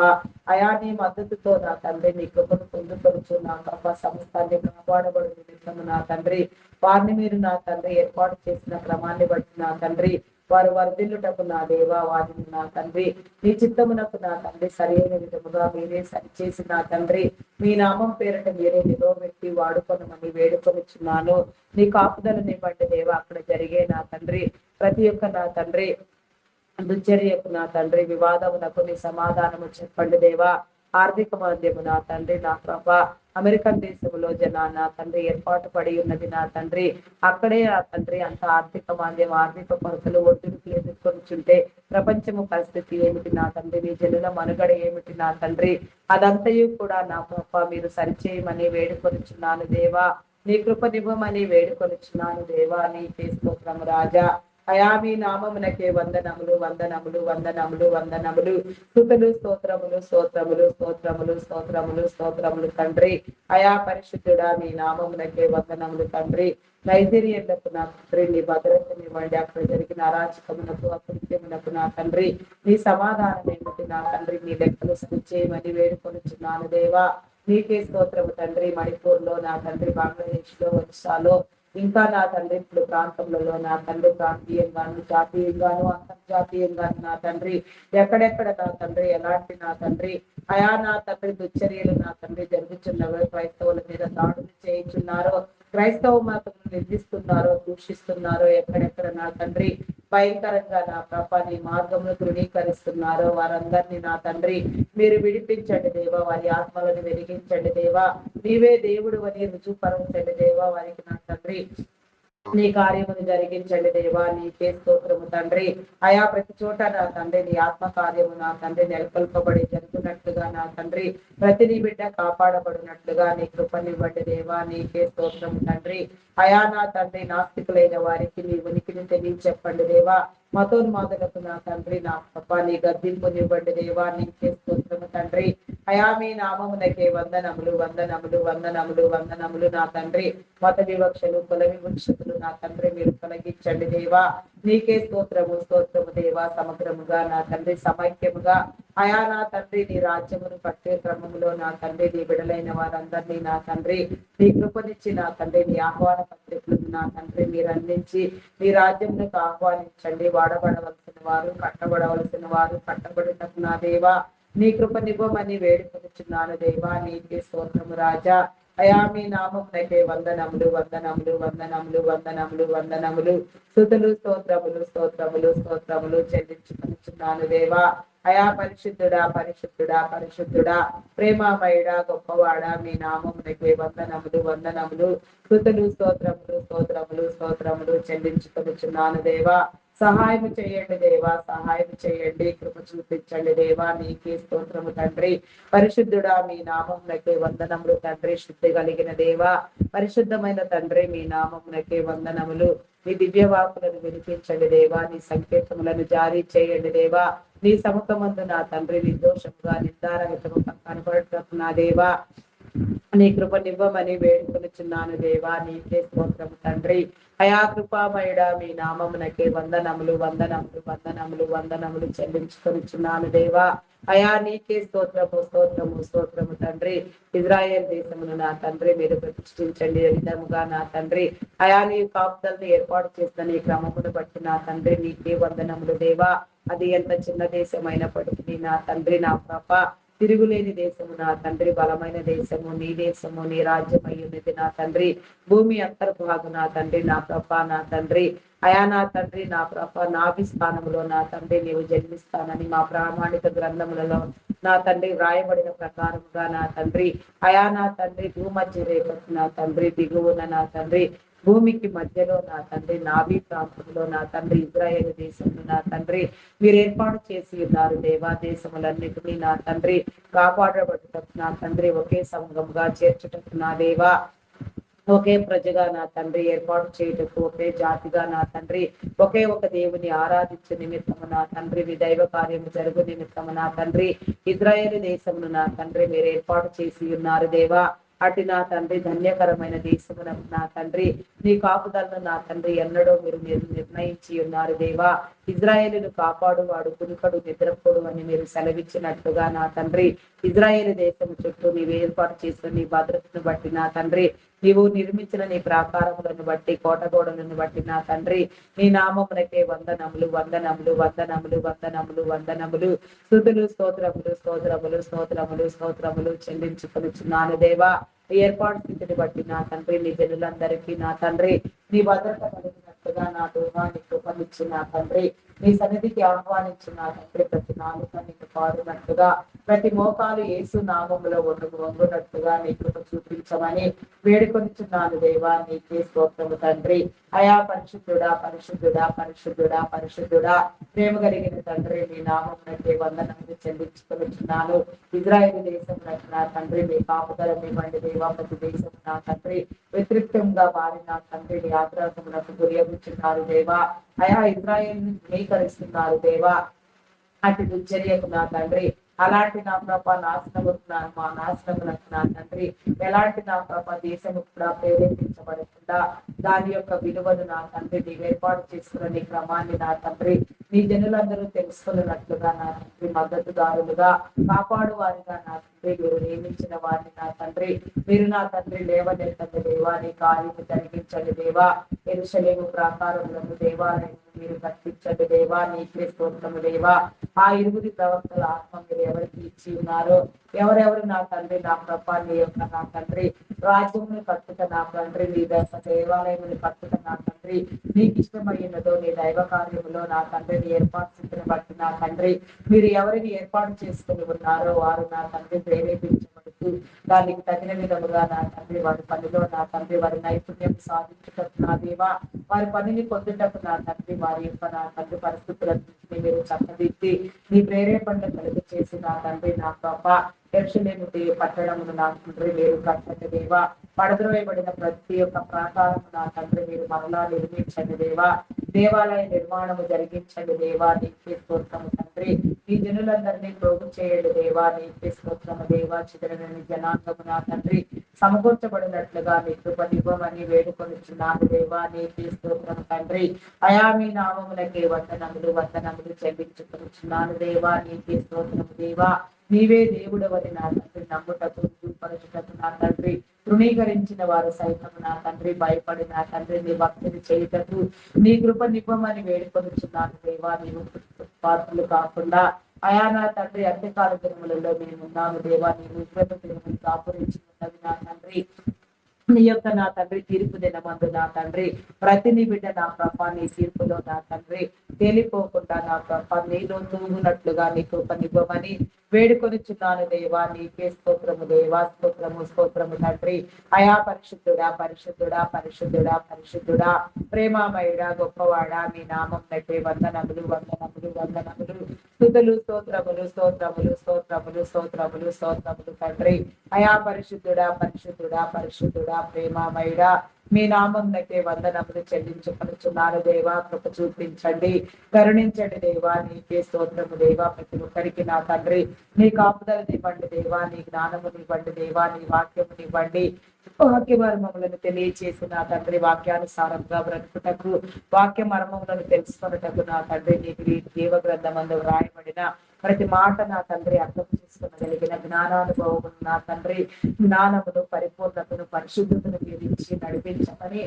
అయా నీ మద్దతుతో నా తండ్రి నీ కృపను పొందుకొనుచు నా కప్ప సంస్థాన్ని కాపాడబడు నిమిత్తము నా తండ్రి వారిని మీరు నా తండ్రి ఏర్పాటు చేసిన క్రమాన్ని బట్టి నా తండ్రి వారు వర్ధిల్లుటకు నా దేవా వారిని నా తండ్రి నీ చిత్తమునకు నా తండ్రి సరైన విధముగా మీరే సరిచేసి నా తండ్రి మీ నామం పేరట మీరే నిలవబెట్టి వాడుకొనమని వేడుకొనిచున్నాను. నీ కాపుదలని బట్టి దేవా అక్కడ జరిగే నా తండ్రి ప్రతి ఒక్క నా తండ్రి దుశ్చర్యకు నా తండ్రి వివాదమునకు నీ సమాధానము చెప్పండి దేవా. ఆర్థిక మాధ్యము నా తండ్రి నా ప్రభ అమెరికన్ దేశంలో నా తండ్రి ఏర్పాటు పడి ఉన్నది నా తండ్రి. అక్కడే ఆ తండ్రి అంత ఆర్థిక మాంద్యం ఆర్థిక కొరతలు ఒడ్డుకు ఎదుర్కొనిచుంటే ప్రపంచము పరిస్థితి ఏమిటి నా తండ్రి, నీ జనుల మనుగడ ఏమిటి నా తండ్రి, అదంతయు కూడా నా ప్రభ మీరు సరిచేయమని వేడుకొనిచున్నాను దేవా. నీ కృపనివ్వమని వేడుకొనిచున్నాను దేవా. నీకే స్తోత్రము రాజా. అయా మీ నామమునకే వందనములు వందనములు వందనములు వందనములు స్తుతులు స్తోత్రములు స్తోత్రములు స్తోత్రములు స్తోత్రములు స్తోత్రములు తండ్రి. అయా పరిశుద్ధుడా మీ నామమునకే వందనములు తండ్రి. నైజీరియన్లకు నా తండ్రి నీ భద్రతనివ్వండి. అక్కడ జరిగిన అరాచకమునకు అకృత్యమునకు నా తండ్రి నీ సమాధానం ఏమిటి నా తండ్రి నీ లెక్కలు సరిచేయమని వేడుకొనిచున్నాను దేవా. నీకే స్తోత్రము తండ్రి. మణిపూర్ లో నా తండ్రి, బంగ్లాదేశ్ లో ఒరిస్సాలో ఇంకా నా తండ్రి ఇప్పుడు ప్రాంతములలో నా తండ్రి ప్రాంతీయంగాను జాతీయంగాను అంతర్జాతీయంగాను నా తండ్రి ఎక్కడెక్కడ నా తండ్రి ఎలాంటి నా తండ్రి అయా నా తండ్రి దుశ్చర్యలు నా తండ్రి జరుగుతున్నవో క్రైస్తవుల మీద దాడులు చేయించున్నారో క్రైస్తవ మతమును నిందిస్తున్నారో దూషిస్తున్నారో ఎక్కడెక్కడ నా తండ్రి భయంకరంగా నా ప్రభ నీ మార్గమును ధృవీకరిస్తున్నారో వారందరినీ నా తండ్రి మీరు విడిపించండి దేవా. వారి ఆత్మలను వెలిగించండి దేవా. నీవే దేవుడు అని రుజుపరచండి దేవా. వారికి నా తండ్రి నీ కార్యమును జరిగించండి దేవా. నీకే స్తోత్రము తండ్రి. అయా ప్రతి చోట నా తండ్రి నీ ఆత్మ కార్యము నా తండ్రి నెలకొల్పబడి జరుగునట్లుగా నా తండ్రి ప్రతి నీ బిడ్డ కాపాడబడినట్లుగా నీ కృపనివ్వండి దేవా. నీకే స్తోత్రము తండ్రి. అయా నా తండ్రి నాస్తికులైన వారికి నీ ఉనికిని తెలియచెప్పండి దేవా. మతోన్మాదులకు నా తండ్రి నా కృప నీ గద్దింపునివ్వండి దేవా. నీకే స్తోత్రము తండ్రి. అయా మీ నామమునకే వందనములు వందనములు వందనములు వందనములు నా తండ్రి. మత వివక్షలు కుల వివక్షలు నా తండ్రి మీరు తొలగించండి దేవా. నీకే స్తోత్రము స్తోత్రము దేవా. సమగ్రముగా నా తండ్రి సమైక్యముగా అయా నా తండ్రి నీ రాజ్యమును పట్టే క్రమములో నా తండ్రి నీ బిడలైన వారందరినీ నా తండ్రి నీ కృపనిచ్చి నా తండ్రి నీ ఆహ్వాన పత్రికలను నా తండ్రి మీరు అందించి నీ రాజ్యములకు ఆహ్వానించండి. వాడబడవలసిన వారు కట్టబడవలసిన వారు కట్టబడినట్టు నా దేవా నీ కృపనివ్వమని వేడుకొనిచున్నాను దేవా. నీకే స్తోత్రము రాజా. అయా మీ నామమునకే వందనములు వందనములు వందనములు వందనములు వందనములు స్తుతులు స్తోత్రములు స్తోత్రములు స్తోత్రములు చెల్లించుకొనిచున్నాను దేవా. అయా పరిశుద్ధుడా పరిశుద్ధుడా పరిశుద్ధుడా ప్రేమమయుడా గొప్పవాడా మీ నామమునకే వందనములు వందనములు స్తుతులు స్తోత్రములు స్తోత్రములు స్తోత్రములు చెల్లించుకొనిచున్నాను దేవా. సహాయం చేయండి దేవా. సహాయం చేయండి. కృప చూపించండి దేవా. నీకే స్తోత్రము తండ్రి. పరిశుద్ధుడా మీ నామమునకే వందనములు తండ్రి. శుద్ధి కలిగిన దేవా పరిశుద్ధమైన తండ్రి మీ నామమునకే వందనములు. నీ దివ్యవాకులను వినిపించండి దేవా. నీ సంకేతములను జారీ చేయండి దేవా. నీ సముఖమందు నా తండ్రి నిర్దోషముగా నిర్ధారహితముగా కనపడటకు నా దేవా నీ కృపనివ్వమని వేడుకొనిచున్నాను దేవా. నీకే స్తోత్రము తండ్రి. అయా కృపామయుడా మీ నామమునకే వందనములు వందనములు వందనములు వందనములు చెల్లించుకొనిచున్నాను దేవా. అయా నీకే స్తోత్రము స్తోత్రము స్తోత్రము తండ్రి. ఇజ్రాయేల్ దేశమును నా తండ్రి మీరు ప్రతిష్ఠించండి విధముగా నా తండ్రి అయా నీ కాపుదలను ఏర్పాటు చేసిన నీ క్రమమును బట్టి నా తండ్రి నీకే వందనములు దేవా. అది ఎంత చిన్న దేశం అయినప్పటికీ నా తండ్రి నా ప్రభ తిరుగులేని దేశము నా తండ్రి బలమైన దేశము నీ దేశము నీ రాజ్యం అయ్యున్నది నా తండ్రి. భూమి అంతర్భాగు నా తండ్రి నా ప్రభ నా తండ్రి అయా నా తండ్రి నా ప్రభ నాభి స్థానములో నా తండ్రి నీవు జన్మిస్తానని మా ప్రామాణిక గ్రంథములలో నా తండ్రి వ్రాయబడిన ప్రకారముగా నా తండ్రి అయా నా తండ్రి భూమధ్య రేఖకు నా తండ్రి దిగువన నా తండ్రి భూమికి మధ్యలో నా తండ్రి, నాభి ప్రాంతంలో నా తండ్రి, ఇజ్రాయేల్ దేశంలో నా తండ్రి మీరు ఏర్పాటు చేసి ఉన్నారు దేవా. దేశములన్నిటినీ నా తండ్రి కాపాడబడుటకు నా తండ్రి ఒకే సంఘంగా చేర్చుటకు నా దేవా, ఒకే ప్రజగా నా తండ్రి ఏర్పాటు చేయుటకు, ఒకే జాతిగా నా తండ్రి ఒకే ఒక దేవుని ఆరాధించే నిమిత్తము నా తండ్రి, మీ దైవ కార్యము జరుగు నిమిత్తము నా తండ్రి ఇజ్రాయేలు దేశమును నా తండ్రి మీరు ఏర్పాటు చేసి ఉన్నారు దేవా. అటు నా తండ్రి ధన్యకరమైన దేశమునకు నా తండ్రి నీ కాపుదలను నా తండ్రి ఎన్నడో మీరు నిర్ణయించి ఉన్నారు దేవా. ఇజ్రాయేలును కాపాడు వాడు కునుకడు నిద్రపోడు అని మీరు సెలవిచ్చినట్లుగా నా తండ్రి ఇజ్రాయేలు దేశం చుట్టూ నీవు ఏర్పాటు చేసిన నీ భద్రతను బట్టి నా తండ్రి, నీవు నిర్మించిన నీ ప్రాకారములను బట్టి, కోటగోడలను బట్టి నా తండ్రి నీ నామమునకే వందనములు వందనములు వందనములు వందనములు వందనములు, స్తుతులు స్తోత్రములు స్తోత్రములు స్తోత్రములు స్తోత్రములు చెల్లించుకొనుచున్నాను దేవా. ఏర్పాటు స్థితిని బట్టి నా తండ్రి నీ జనులందరికీ నా తండ్రి నీ భద్రత కలిగినట్టుగా నా దేవా నీ కృపనిచ్చి నా తండ్రి నీ సన్నిధికి ఆహ్వానించిన తండ్రి ప్రతి నాలుక నీకు పాడినట్టుగా, ప్రతి మోకాలు యేసు నామములో వంగునట్టుగా నీ కృప చూపించమని వేడుకొనిచున్నాను దేవా. నీకే స్తోత్రము తండ్రి. అయా పరిశుద్ధుడా పరిశుద్ధుడా పరిశుద్ధుడా పరిశుద్ధుడా ప్రేమ కలిగిన తండ్రి నీ నామమునకే వందనములు చెల్లించుకొనిచున్నాను. ఇజ్రాయేలు దేశం నా తండ్రి మీ కాపుదల ఇవ్వండి దేవా. ప్రతి దేశం నా తండ్రి వ్యతిరేక్తంగా మారి నా తండ్రి నీ ఆగ్రహమునకు గురియగుచున్నారు దేవా. అయా ఇజ్రాయేల్ ధృవీకరిస్తున్నారు దేవా. అటు దుర్చర్యకు నా తండ్రి, అలాంటి నా ప్రభ నాశనముకున్నాను మా నాశనములకు నా తండ్రి, ఎలాంటి నా ప్రభ దేశము కూడా ప్రేరేపించబడకుండా దాని యొక్క విలువను నా తండ్రి నీవు ఏర్పాటు చేసుకున్న నీ క్రమాన్ని నా తండ్రి నీ జనులందరూ తెలుసుకున్నట్లుగా నా తండ్రి మద్దతుదారులుగా కాపాడు వారిగా నా తండ్రి మీరు నియమించిన వారిని నా తండ్రి మీరు నా తండ్రి లేవనెత్తండి దేవా. నీ కార్యము జరిగించండి దేవా. యెరూషలేము ప్రాకారములను దేవాలయం మీరు కట్టించండి దేవా. నీకే స్తోత్రము దేవా. ఆ ఇరుగురి ప్రవక్తల ఆత్మ మీరు ఎవరికి ఇచ్చి ఉన్నారో, ఎవరెవరు నా తండ్రి నా ప్రభ నీ యొక్క నా తండ్రి రాజ్యమును కట్టుట నా తండ్రి నీ దేవాలయమును కట్టుట నా తండ్రి నీకు ఇష్టమైనదో నీ దైవ కార్యములో నా తండ్రిని ఏర్పాటు స్థితిని బట్టి నా తండ్రి మీరు ఎవరిని ఏర్పాటు చేసుకుని ఉన్నారో వారు నా తండ్రి ప్రేరేపించబడుతూ దానికి తగిన విధముగా నా తండ్రి వారి పనిలో నా తండ్రి వారి నైపుణ్యం సాధించుటకు నా దేవా, వారి పనిని పొందుటకు నా తండ్రి వారి యొక్క నా తండ్రి పరిస్థితులను మీరు చక్కదిద్ది నీ ప్రేరేపణ కలుగు చేసి నా తండ్రి నా పాప యెరూషలేము పట్టణమును నా తండ్రి మీరు కట్టండి దేవా. పడద్రోయబడిన ప్రతి ఒక్క ప్రాకారము నా తండ్రి మీరు మరలా నిర్మించండి దేవా. దేవాలయ నిర్మాణము జరిగించండి దేవా. నీకే స్తోత్రము తండ్రి. ఈ జనులందరినీ ప్రోగు చేయండి దేవా. నీకే స్తోత్రము దేవా. చిదరని జనాంగము నా తండ్రి సమకూర్చబడినట్లుగా నీ కృపనివ్వమని వేడుకొనిచున్నాను దేవా. నీకే స్తోత్రము తండ్రి. అయా మీ నామములకే వందనములు వందనములు చెల్లించుకొనిచున్నాను దేవా. నీకే స్తోత్రము దేవా. నీవే దేవుడవని నా తండ్రి నమ్ముటకు పరచుటకు నా తండ్రి తృణీకరించిన వారు సైతం నా తండ్రి భయపడి నా తండ్రి నీ భక్తిని చేయుటకు నీ కృప నివ్వమని వేడుకొనిచున్నాను దేవా. నీవు పాత్రలు కాకుండా అయా నా తండ్రి అంత్యకాల దినములలో మేము ఉన్నాము దేవా. నీ ఉగ్రత దినములు దాపురించి ఉన్నది నా తండ్రి. నీ యొక్క నా తండ్రి తీర్పు దినమందు నా తండ్రి ప్రతి నీ బిడ్డ నా ప్రభ నీ తీర్పులో నా తండ్రి తేలిపోకుండా నా ప్రభ నీలో తూగునట్లుగా నీ కృపనివ్వమని వేడుకొనిచున్నాను దేవా. నీకే స్తోత్రము దేవా. స్తోత్రము స్తోత్రము తండ్రి. అయా పరిశుద్ధుడా పరిశుద్ధుడా పరిశుద్ధుడా పరిశుద్ధుడా ప్రేమామయుడా గొప్పవాడా మీ నామం నటే వందనములు వందనములు వందనములు స్తుతులు స్తోత్రములు స్తోత్రములు స్తోత్రములు స్తోత్రములు స్తోత్రములు తండ్రి. అయా పరిశుద్ధుడా పరిశుద్ధుడా పరిశుద్ధుడా ప్రేమామయుడా మీ నామం నకే వందనములు చెల్లించుకొనుచున్నాను దేవా. కృప చూపించండి, కరుణించండి దేవా. నీకే స్తోత్రము దేవా. ప్రతి ఒక్కరికి నా తండ్రి నీ కాపుదలనివ్వండి దేవా. నీ జ్ఞానమునివ్వండి దేవా. నీ వాక్యమునివ్వండి. వాక్య మర్మములను తెలియచేసి నా తండ్రి వాక్యానుసారంగా బ్రతుకుటకు వాక్య మర్మములను తెలుసుకున్నటకు నా తండ్రి నీకు జీవ గ్రంథమందు వ్రాయబడిన ప్రతి మాట నా తండ్రి అర్థం చేసుకునగలిగిన జ్ఞానానుభవము నా తండ్రి జ్ఞానమును పరిపూర్ణతను పరిశుద్ధతను మీరు ఇచ్చి నడిపించమని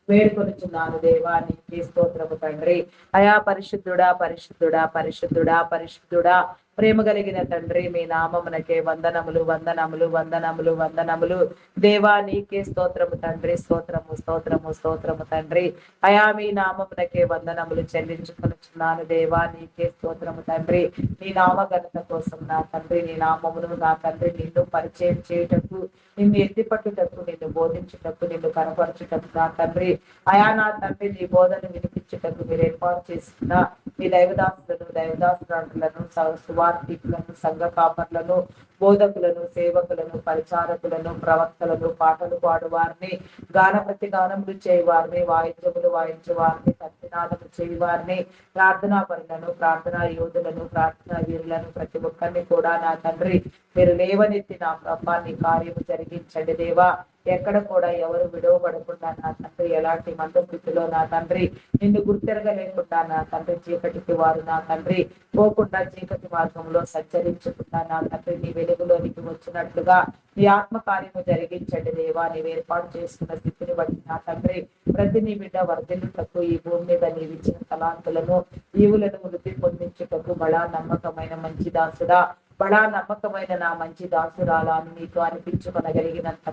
వేడుకొనుచున్నాను దేవా. నీకే స్తోత్రము తండ్రి. అయా పరిశుద్ధుడా పరిశుద్ధుడా పరిశుద్ధుడా పరిశుద్ధుడా ప్రేమ కలిగిన తండ్రి, మీ నామమునకే వందనములు వందనములు వందనములు వందనములు. దేవా నీకే స్తోత్రము తండ్రి, స్తోత్రము స్తోత్రము స్తోత్రము తండ్రి. అయా మీ నామమునకే వందనములు చెల్లించుకొనుచున్నాను దేవా, నీకే స్తోత్రము తండ్రి. నీ నామ ఘనత కోసం నా తండ్రి, నీ నామమును నా తండ్రి నిన్ను పరిచయం చేయుటకు, నిన్ను ఎత్తిపట్టుటకు, నిన్ను బోధించుటకు, నిన్ను కనపరచుటకు నా తండ్రి, అయా నా తండ్రి నీ బోధను వినిపించుటకు మీరు ఏర్పాటు చేస్తున్న మీ దైవదాసులను, దైవదాసులను, సువార్థికులను, సంఘ కాపర్లను, బోధకులను, సేవకులను, పరిచారకులను, ప్రవక్తలను, పాటలు పాడువారిని, గాన ప్రతిగానములు చేయవారిని, వాయిద్యములు వాయించేవారిని, తర్జనాలను చేయవారిని, ప్రార్థనా పరులను, ప్రార్థనా యోధులను, ప్రార్థనా వీరులను, ప్రతి ఒక్కరిని కూడా నా తండ్రి మీరు లేవనెత్తి నా ప్రభా నీ కార్యము జరిగించండి దేవా. ఎక్కడ కూడా ఎవరు విడవబడకుండా నా తండ్రి, ఎలాంటి మందస్థితిలో నా తండ్రి నిన్ను గుర్తెరగలేకుండా నా తండ్రి, చీకటికి వారు నా తండ్రి పోకుండా, చీకటి మార్గంలో సంచరించకుండా నా తండ్రి నీ వెలుగులోనికి వచ్చినట్లుగా నీ ఆత్మకార్యము జరిగించండి దేవా. నీవు ఏర్పాటు చేసుకున్న స్థితిని బట్టి నా తండ్రి ప్రతి నీ బిడ్డ వర్ధిల్లుటకు, ఈ భూమి మీద నీవిచ్చిన తలాంతులను ఈవులను వృద్ధి పొందించుటకు, బడా నమ్మకమైన మంచి దాసుడా, బడా నమ్మకమైన నా మంచి దాసురాలా అని నీకు అనిపించుకొనగలిగినంత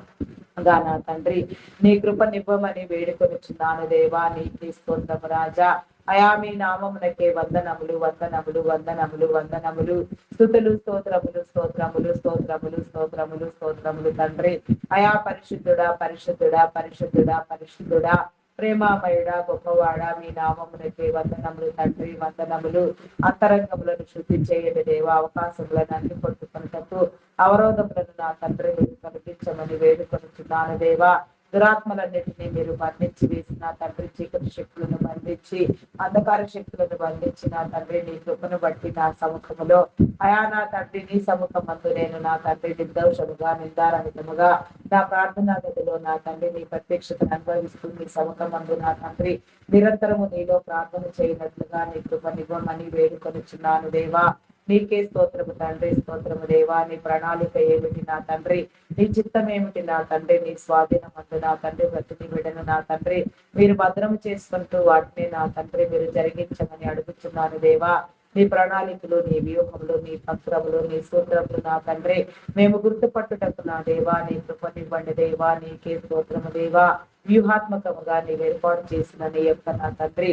నా తండ్రి నీ కృప నివ్వమని వేడుకొనుచున్నాను దేవా. నీకు స్తోత్రము రాజా. అయా మీ నామమునకే వందనములు వందనములు వందనములు వందనములు. స్తుతులు స్తోత్రములు స్తోత్రములు స్తోత్రములు స్తోత్రములు స్తోత్రములు తండ్రి. అయా పరిశుద్ధుడా పరిశుద్ధుడా పరిశుద్ధుడా పరిశుద్ధుడా, ప్రేమామయుడా, గొప్పవాడా, మీ నామమునకే వందనములు తండ్రి, వందనములు. అంతరంగములను శుద్ధి చేయండి దేవా. అవకాశములను అన్ని కొట్టుకొనుటకు అవరోధములను నా తండ్రి మీరు కనిపించమని వేడుకొనుచున్నాను దేవా. దురాత్మలన్నింటినీ మీరు బంధించి వేసిన తండ్రి, చీకటి శక్తులను బంధించి, అంధకార శక్తులను బంధించి నా తండ్రి నీ కృపను బట్టి నా సముఖములో అయా నా తండ్రి నీ సముఖమందు నేను నా తండ్రి నిర్దోషముగా, నిందారహితముగా నా ప్రార్థనా గదిలో నా తండ్రి నీ ప్రత్యక్షతను అనుభవిస్తూ నీ సముఖమందు నా తండ్రి నిరంతరము నీలో ప్రార్థన చేయనట్లుగా నీ కృపనివ్వమని వేడుకొనుచున్నాను దేవా. నీకే స్తోత్రము తండ్రి, స్తోత్రము దేవా. నీ ప్రణాళిక ఏమిటి నా తండ్రి, నీ చిత్తం ఏమిటి నా తండ్రి, నీ స్వాధీనం అందు నా తండ్రి ప్రతిని బిడ్డను నా తండ్రి మీరు భద్రం చేసుకుంటూ వాటిని నా తండ్రి మీరు జరిగించమని అడుగుచున్నాను దేవా. నీ ప్రణాళికలు, నీ వ్యూహములు, నీ తంత్రములు, నీ సూత్రములు నా తండ్రి మేము గుర్తుపట్టుటకు నా దేవా నీ కృపనివ్వండి దేవా. నీకే స్తోత్రము దేవా. వ్యూహాత్మకముగా నీవు ఏర్పాటు చేసిన నీ యొక్క నా తండ్రి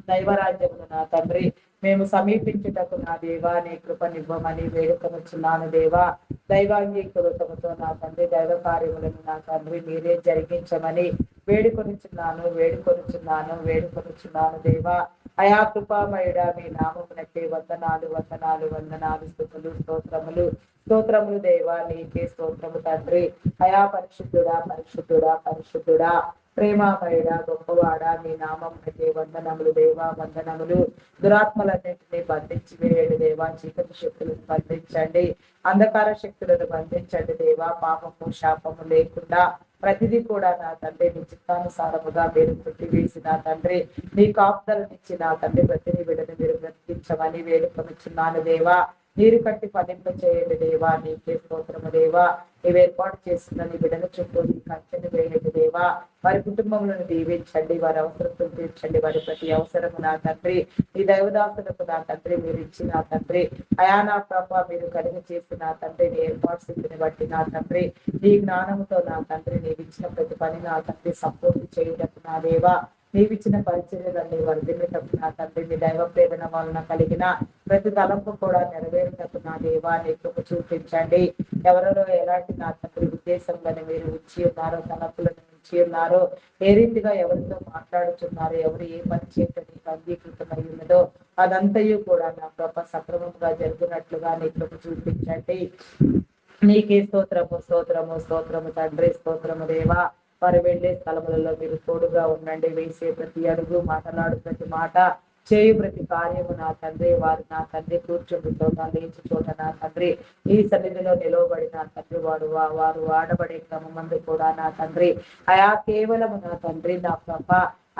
దైవరాజ్యమును నా తండ్రి మేము సమీపించుటకు నా దేవా నీ కృపనివ్వమని వేడుకొనుచున్నాను దేవా. దైవాంగీకృతముతో నా తండ్రి దైవ కార్యములను నా తండ్రి మీరే జరిగించమని వేడుకొనుచున్నాను వేడుకొనుచున్నాను వేడుకొనుచున్నాను దేవా. అయా కృపామయుడా మీ నామమునకే వందనాలు వందనాలు వందనాలు. స్తుతులు స్తోత్రములు స్తోత్రములు దేవా. నీకే స్తోత్రము తండ్రి. అయా పరిశుద్ధుడా పరిశుద్ధుడా పరిశుద్ధుడా, ప్రేమామయుడా, గొప్పవాడా, మీ నామమునకే వందనములు దేవా వందనములు. దురాత్మలన్నింటినీ బంధించి వేయండి దేవా. చీకటి శక్తులను బంధించండి, అంధకార శక్తులను బంధించండి దేవా. పాపము శాపము లేకుండా ప్రతిదీ కూడా నా తండ్రి నీ చిత్తానుసారముగా మీరు కొట్టివేసి నా తండ్రి నీ కాపుదలనిచ్చి నా తండ్రి ప్రతిని విడని మీరు బ్రతికించమని వేడుకొనుచున్నాను దేవా. నీరు కట్టి ఫలింప చేయండి దేవా. నీకే స్తోత్రము దేవా. నీవు ఏర్పాటు చేస్తున్న నీ బిడ్డల చుట్టూ నీ కంచెను వేయండి దేవా. వారి కుటుంబములను దీవించండి, వారి అవసరతను తీర్చండి, వారి ప్రతి అవసరము నా తండ్రి ఈ దైవదాసులకు నా తండ్రి మీరు ఇచ్చి నా తండ్రి అయా నా ప్రభ మీరు కలిగి చేసి నా తండ్రి నీ ఏర్పాటు స్థితిని బట్టి నా తండ్రి నీ జ్ఞానముతో నా తండ్రి నీవు ఇచ్చిన ప్రతి పని నా తండ్రి సంపూర్తి చేయటకు నా దేవా. నీవిచ్చిన పరిచర్యలన్నీ వర్ధిల్లుటకు నా తండ్రి మీ దైవ ప్రేరణ వలన కలిగిన ప్రతి తలంపు కూడా నెరవేరుటకు నా దేవా నీ కృప చూపించండి. ఎవరిలో ఎలాంటి నా తండ్రి ఉద్దేశంలోని మీరు ఇచ్చి ఉన్నారో, తలంపులను ఇచ్చి ఉన్నారో, ఏ రీతిగా ఎవరితో మాట్లాడుచున్నారో, ఎవరు ఏ పని చేయటం నీకు అంగీకృతమై ఉన్నదో అదంతయు కూడా నా కృప సక్రమంగా జరుగునట్లుగా నీ కృప చూపించండి. నీకే స్తోత్రము స్తోత్రము స్తోత్రము తండ్రి, స్తోత్రము దేవా. వారు వెళ్లే స్థలములలో మీరు తోడుగా ఉండండి. వేసే ప్రతి అడుగు, మాట్లాడు ప్రతి మాట, చేయు ప్రతి కార్యము నా తండ్రి వారు నా తండ్రి కూర్చుండి చోట, లేచి చోట నా తండ్రి ఈ సన్నిధిలో నిలవబడి నా తండ్రి వారు వాడబడే క్రమమందు కూడా నా తండ్రి అయా కేవలము నా తండ్రి నా ప్రభ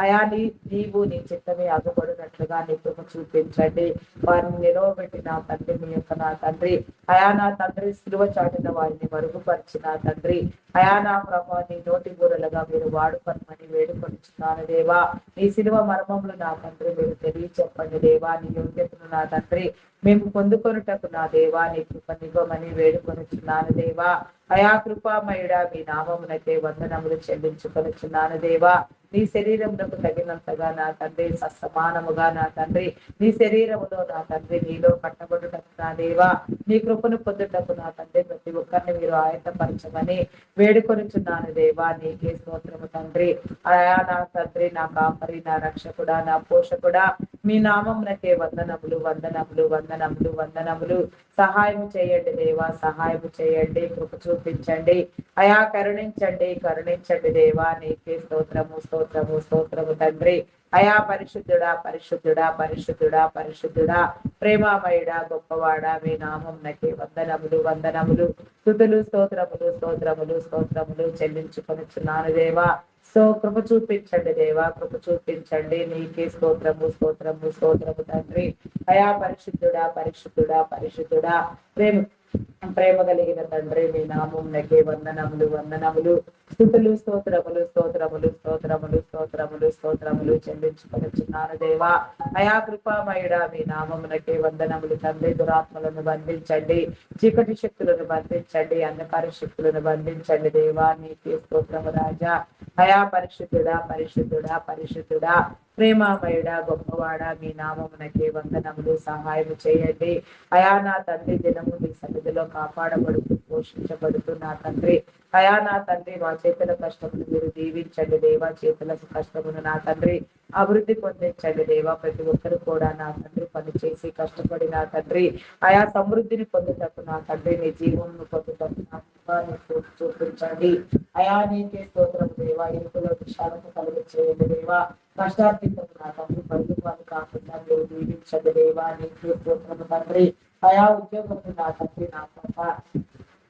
అయా నీవు నీ చిత్తమే అగపడినట్లుగా నీ కృప చూపించండి. వారిని నిలవబెట్టి నా తండ్రి మీ యొక్క నా తండ్రి అయా నా తండ్రి సిలువ చాటిన వారిని మరుగుపరిచి నా తండ్రి అయా నా ప్రభా నీ నోటి బూరలుగా మీరు వాడుకొనమని వేడుకొనిచున్నాను దేవా. నీ సిలువ మర్మములు నా తండ్రి మీరు తెలియచెప్పండి దేవా. నీ యోగ్యతను నా తండ్రి మేము పొందుకొనుటకు నా దేవా నీ కృపనివ్వమని వేడుకొనుచున్నాను దేవా. అయా కృపామయుడా మీ నామమునకే వందనములు చెల్లించుకొనుచున్నాను దేవా. నీ శరీరమునకు తగినంతగా నా తండ్రి సమానముగా నా తండ్రి నీ శరీరములో నా తండ్రి నీలో కట్టబడుటకు నా దేవా నీ కృపను పొందుటకు నా తండ్రి ప్రతి ఒక్కరిని మీరు ఆయత్తపరచమని వేడుకొనుచున్నాను దేవా. నీకే స్తోత్రము తండ్రి. అయా నా తండ్రి నా కాపరి నా రక్షకుడా నా పోషకుడా మీ నామమునకే వందనములు వందనములు వందనములు వందనములు. సహాయం చేయండి దేవా, సహాయం చేయండి, కృప చూపించండి అయా, కరుణించండి కరుణించండి దేవా. నీకే స్తోత్రము స్తోత్రము స్తోత్రము తండ్రి. అయా పరిశుద్ధుడా పరిశుద్ధుడా పరిశుద్ధుడా పరిశుద్ధుడా ప్రేమామయుడా గొప్పవాడా మీ నామమునకే వందనములు వందనములు స్తుతులు స్తోత్రములు స్తోత్రములు స్తోత్రములు చెల్లించుకొనుచున్నాను దేవా. కృప చూపించండి దేవా, కృప చూపించండి. నీకే స్తోత్రము స్తోత్రము స్తోత్రము తండ్రి. అయా పరిశుద్ధుడా పరిశుద్ధుడా పరిశుద్ధుడా ప్రేమ కలిగిన తండ్రి మీ నామమునకే వందనములు వందనములు స్తుతులు స్తోత్రములు స్తోత్రములు స్తోత్రములు స్తోత్రములు స్తోత్రములు చెల్లించుకొనుచున్నాను దేవా. అయా కృపామయుడా మీ నామమునకే వందనములు తండ్రి. దురాత్మలను బంధించండి, చీకటి శక్తులను బంధించండి, అంధకార శక్తులను బంధించండి దేవా. నీకే స్తోత్రము రాజా. అయా పరిశుద్ధుడా పరిశుద్ధుడా పరిశుద్ధుడా ప్రేమామయుడా గొప్పవాడా మీ నామమునకే వందనములు. సహాయం చేయండి అయా నా తండ్రి. దినము మీ సన్నిధిలో కాపాడబడుతూ పోషించబడుతూ నా తండ్రి. అయా నా తండ్రి మా చేతుల కష్టమును మీరు దీవించండి దేవా. చేతుల కష్టమును నా తండ్రి అభివృద్ధి పొందించండి దేవా. ప్రతి ఒక్కరు కూడా నా తండ్రి పనిచేసి కష్టపడి నా తండ్రి అయా సమృద్ధిని పొందుటకు నా తండ్రి నీ జీవమును పొందుటకు నా చూపించండి అయా. నీకే స్తోత్రం దేవా. ఇరుకులో విషయాలకు కలుగ చేయండి దేవా. కష్టార్జితము నా తండ్రి పరుగుపాటు కాకుండా మీరు దీవించండి దేవా. నీకే స్తోత్రము తండ్రి. అయా ఉద్యోగం నా తండ్రి నా పాప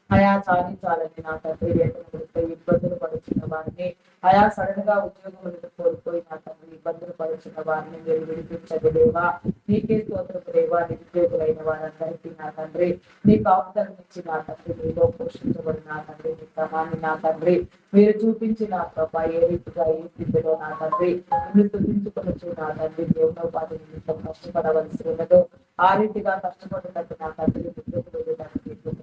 అయా సాధించాలని నా తండ్రి వేతనములతో ఇబ్బందులు పడుతున్న వారిని అయా సడన్ గా ఉద్యోగములను కోల్పోయి నా తండ్రి ఇబ్బందులు పడుతున్న వారిని మీరు విడిపించండి దేవా. నీకే స్తోత్రము దేవా. నిరుద్యోగులైన వారందరికీ నా తండ్రి నీ కాపుదల నుంచి నా తండ్రి మీలో పోషించబడి నా తండ్రి మీ క్రమాన్ని నా తండ్రి మీరు చూపించిన ప్రభా ఏ రీతిగా ఏ స్థితిలో నా తండ్రి మీరు స్థుతించుకొనొచ్చు నా తండ్రి జీవనోపాధి నిమిత్తం కష్టపడవలసి ఉన్నదో ఆ రీతిగా కష్టపడినట్టు నా తండ్రి ఉద్యోగులు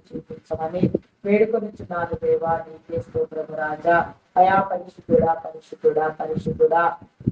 చూపించమని వేడుకొనిచున్నాను దేవా. నీకే స్తోత్రము రాజా. అయా పరిశుద్ధుడా పరిశుద్ధుడా పరిశుద్ధుడా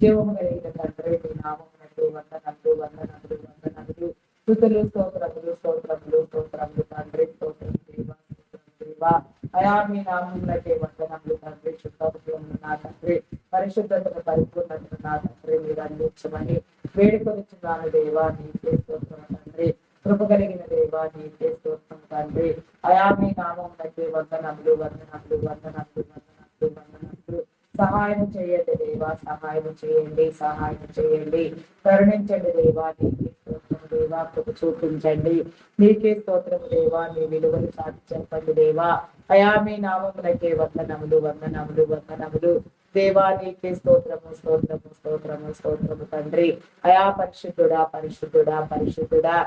జీవం కలిగిన తండ్రి మీ నామమునకు వందనములు వందనములు వందనములు స్తుతులు స్తోత్రములు స్తోత్రములు స్తోత్రములు తండ్రి. స్తోత్రం దేవా స్తోత్రం దేవా. అయా మీ నామమునకే వందనములు తండ్రి. శుద్ధములు నా తండ్రి పరిశుద్ధతను పరిపూర్ణతను నా తండ్రి మీరు అందించమని వేడుకొనిచున్నాను దేవా. నీకే స్తోత్రం తండ్రి. కృప కలిగిన దేవా నీకే స్తోత్రం తండ్రి. అయా మీ నామమునకే వందనములు వందనములు వందనములు వందనములు వందనములు. సహాయం చేయండి దేవా, సహాయం చేయండి, సహాయం చేయండి. కరుణించండి దేవా. నీకే స్తోత్రం దేవా. కృప చూపించండి. నీకే స్తోత్రం దేవా. నీ విలువలు చాటి చెప్పండి దేవా. అయా మీ నామమునకే వందనములు వందనములు వందనములు దేవా. నీకే స్తోత్రము స్తోత్రము స్తోత్రము స్తోత్రము తండ్రి. అయా పరిశుద్ధుడా పరిశుద్ధుడా పరిశుద్ధుడా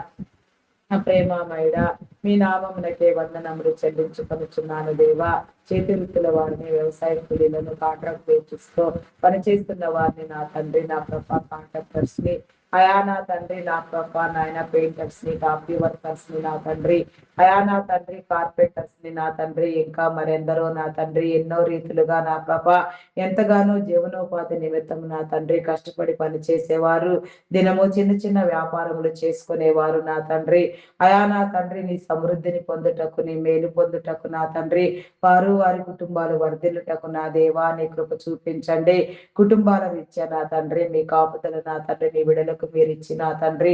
ప్రేమామయుడా మీ నామమునకే వందనములు చెల్లించుకొనుచున్నాను దేవా. చేతి వృత్తుల వారిని, వ్యవసాయ కూలీలను, కాంట్రాక్ట్ బేసిస్ తో పనిచేస్తున్న వారిని నా తండ్రి నా ప్రభా కాంట్రాక్టర్స్ ని అయా నా తండ్రి నా ప్రభా నాయన పెయింటర్స్ ని, కాపీ వర్కర్స్ ని నా తండ్రి అయా నా తండ్రి కార్పెంటర్స్ ని నా తండ్రి ఇంకా మరెందరో నా తండ్రి ఎన్నో రీతులుగా నా ప్రభా ఎంతగానో జీవనోపాధి నిమిత్తం నా తండ్రి కష్టపడి పనిచేసేవారు, దినము చిన్న చిన్న వ్యాపారములు చేసుకునేవారు నా తండ్రి అయా నా తండ్రి నీ సమృద్ధిని పొందుటకు నీ మేలు పొందుటకు నా తండ్రి వారు వారి కుటుంబాలు వర్ధిల్లుటకు నా దేవా నీ కృప చూపించండి. కుటుంబాల రీత్యా నా తండ్రి మీ కాపుదల నా తండ్రి నీ విడలకు మీరు ఇచ్చిన తండ్రి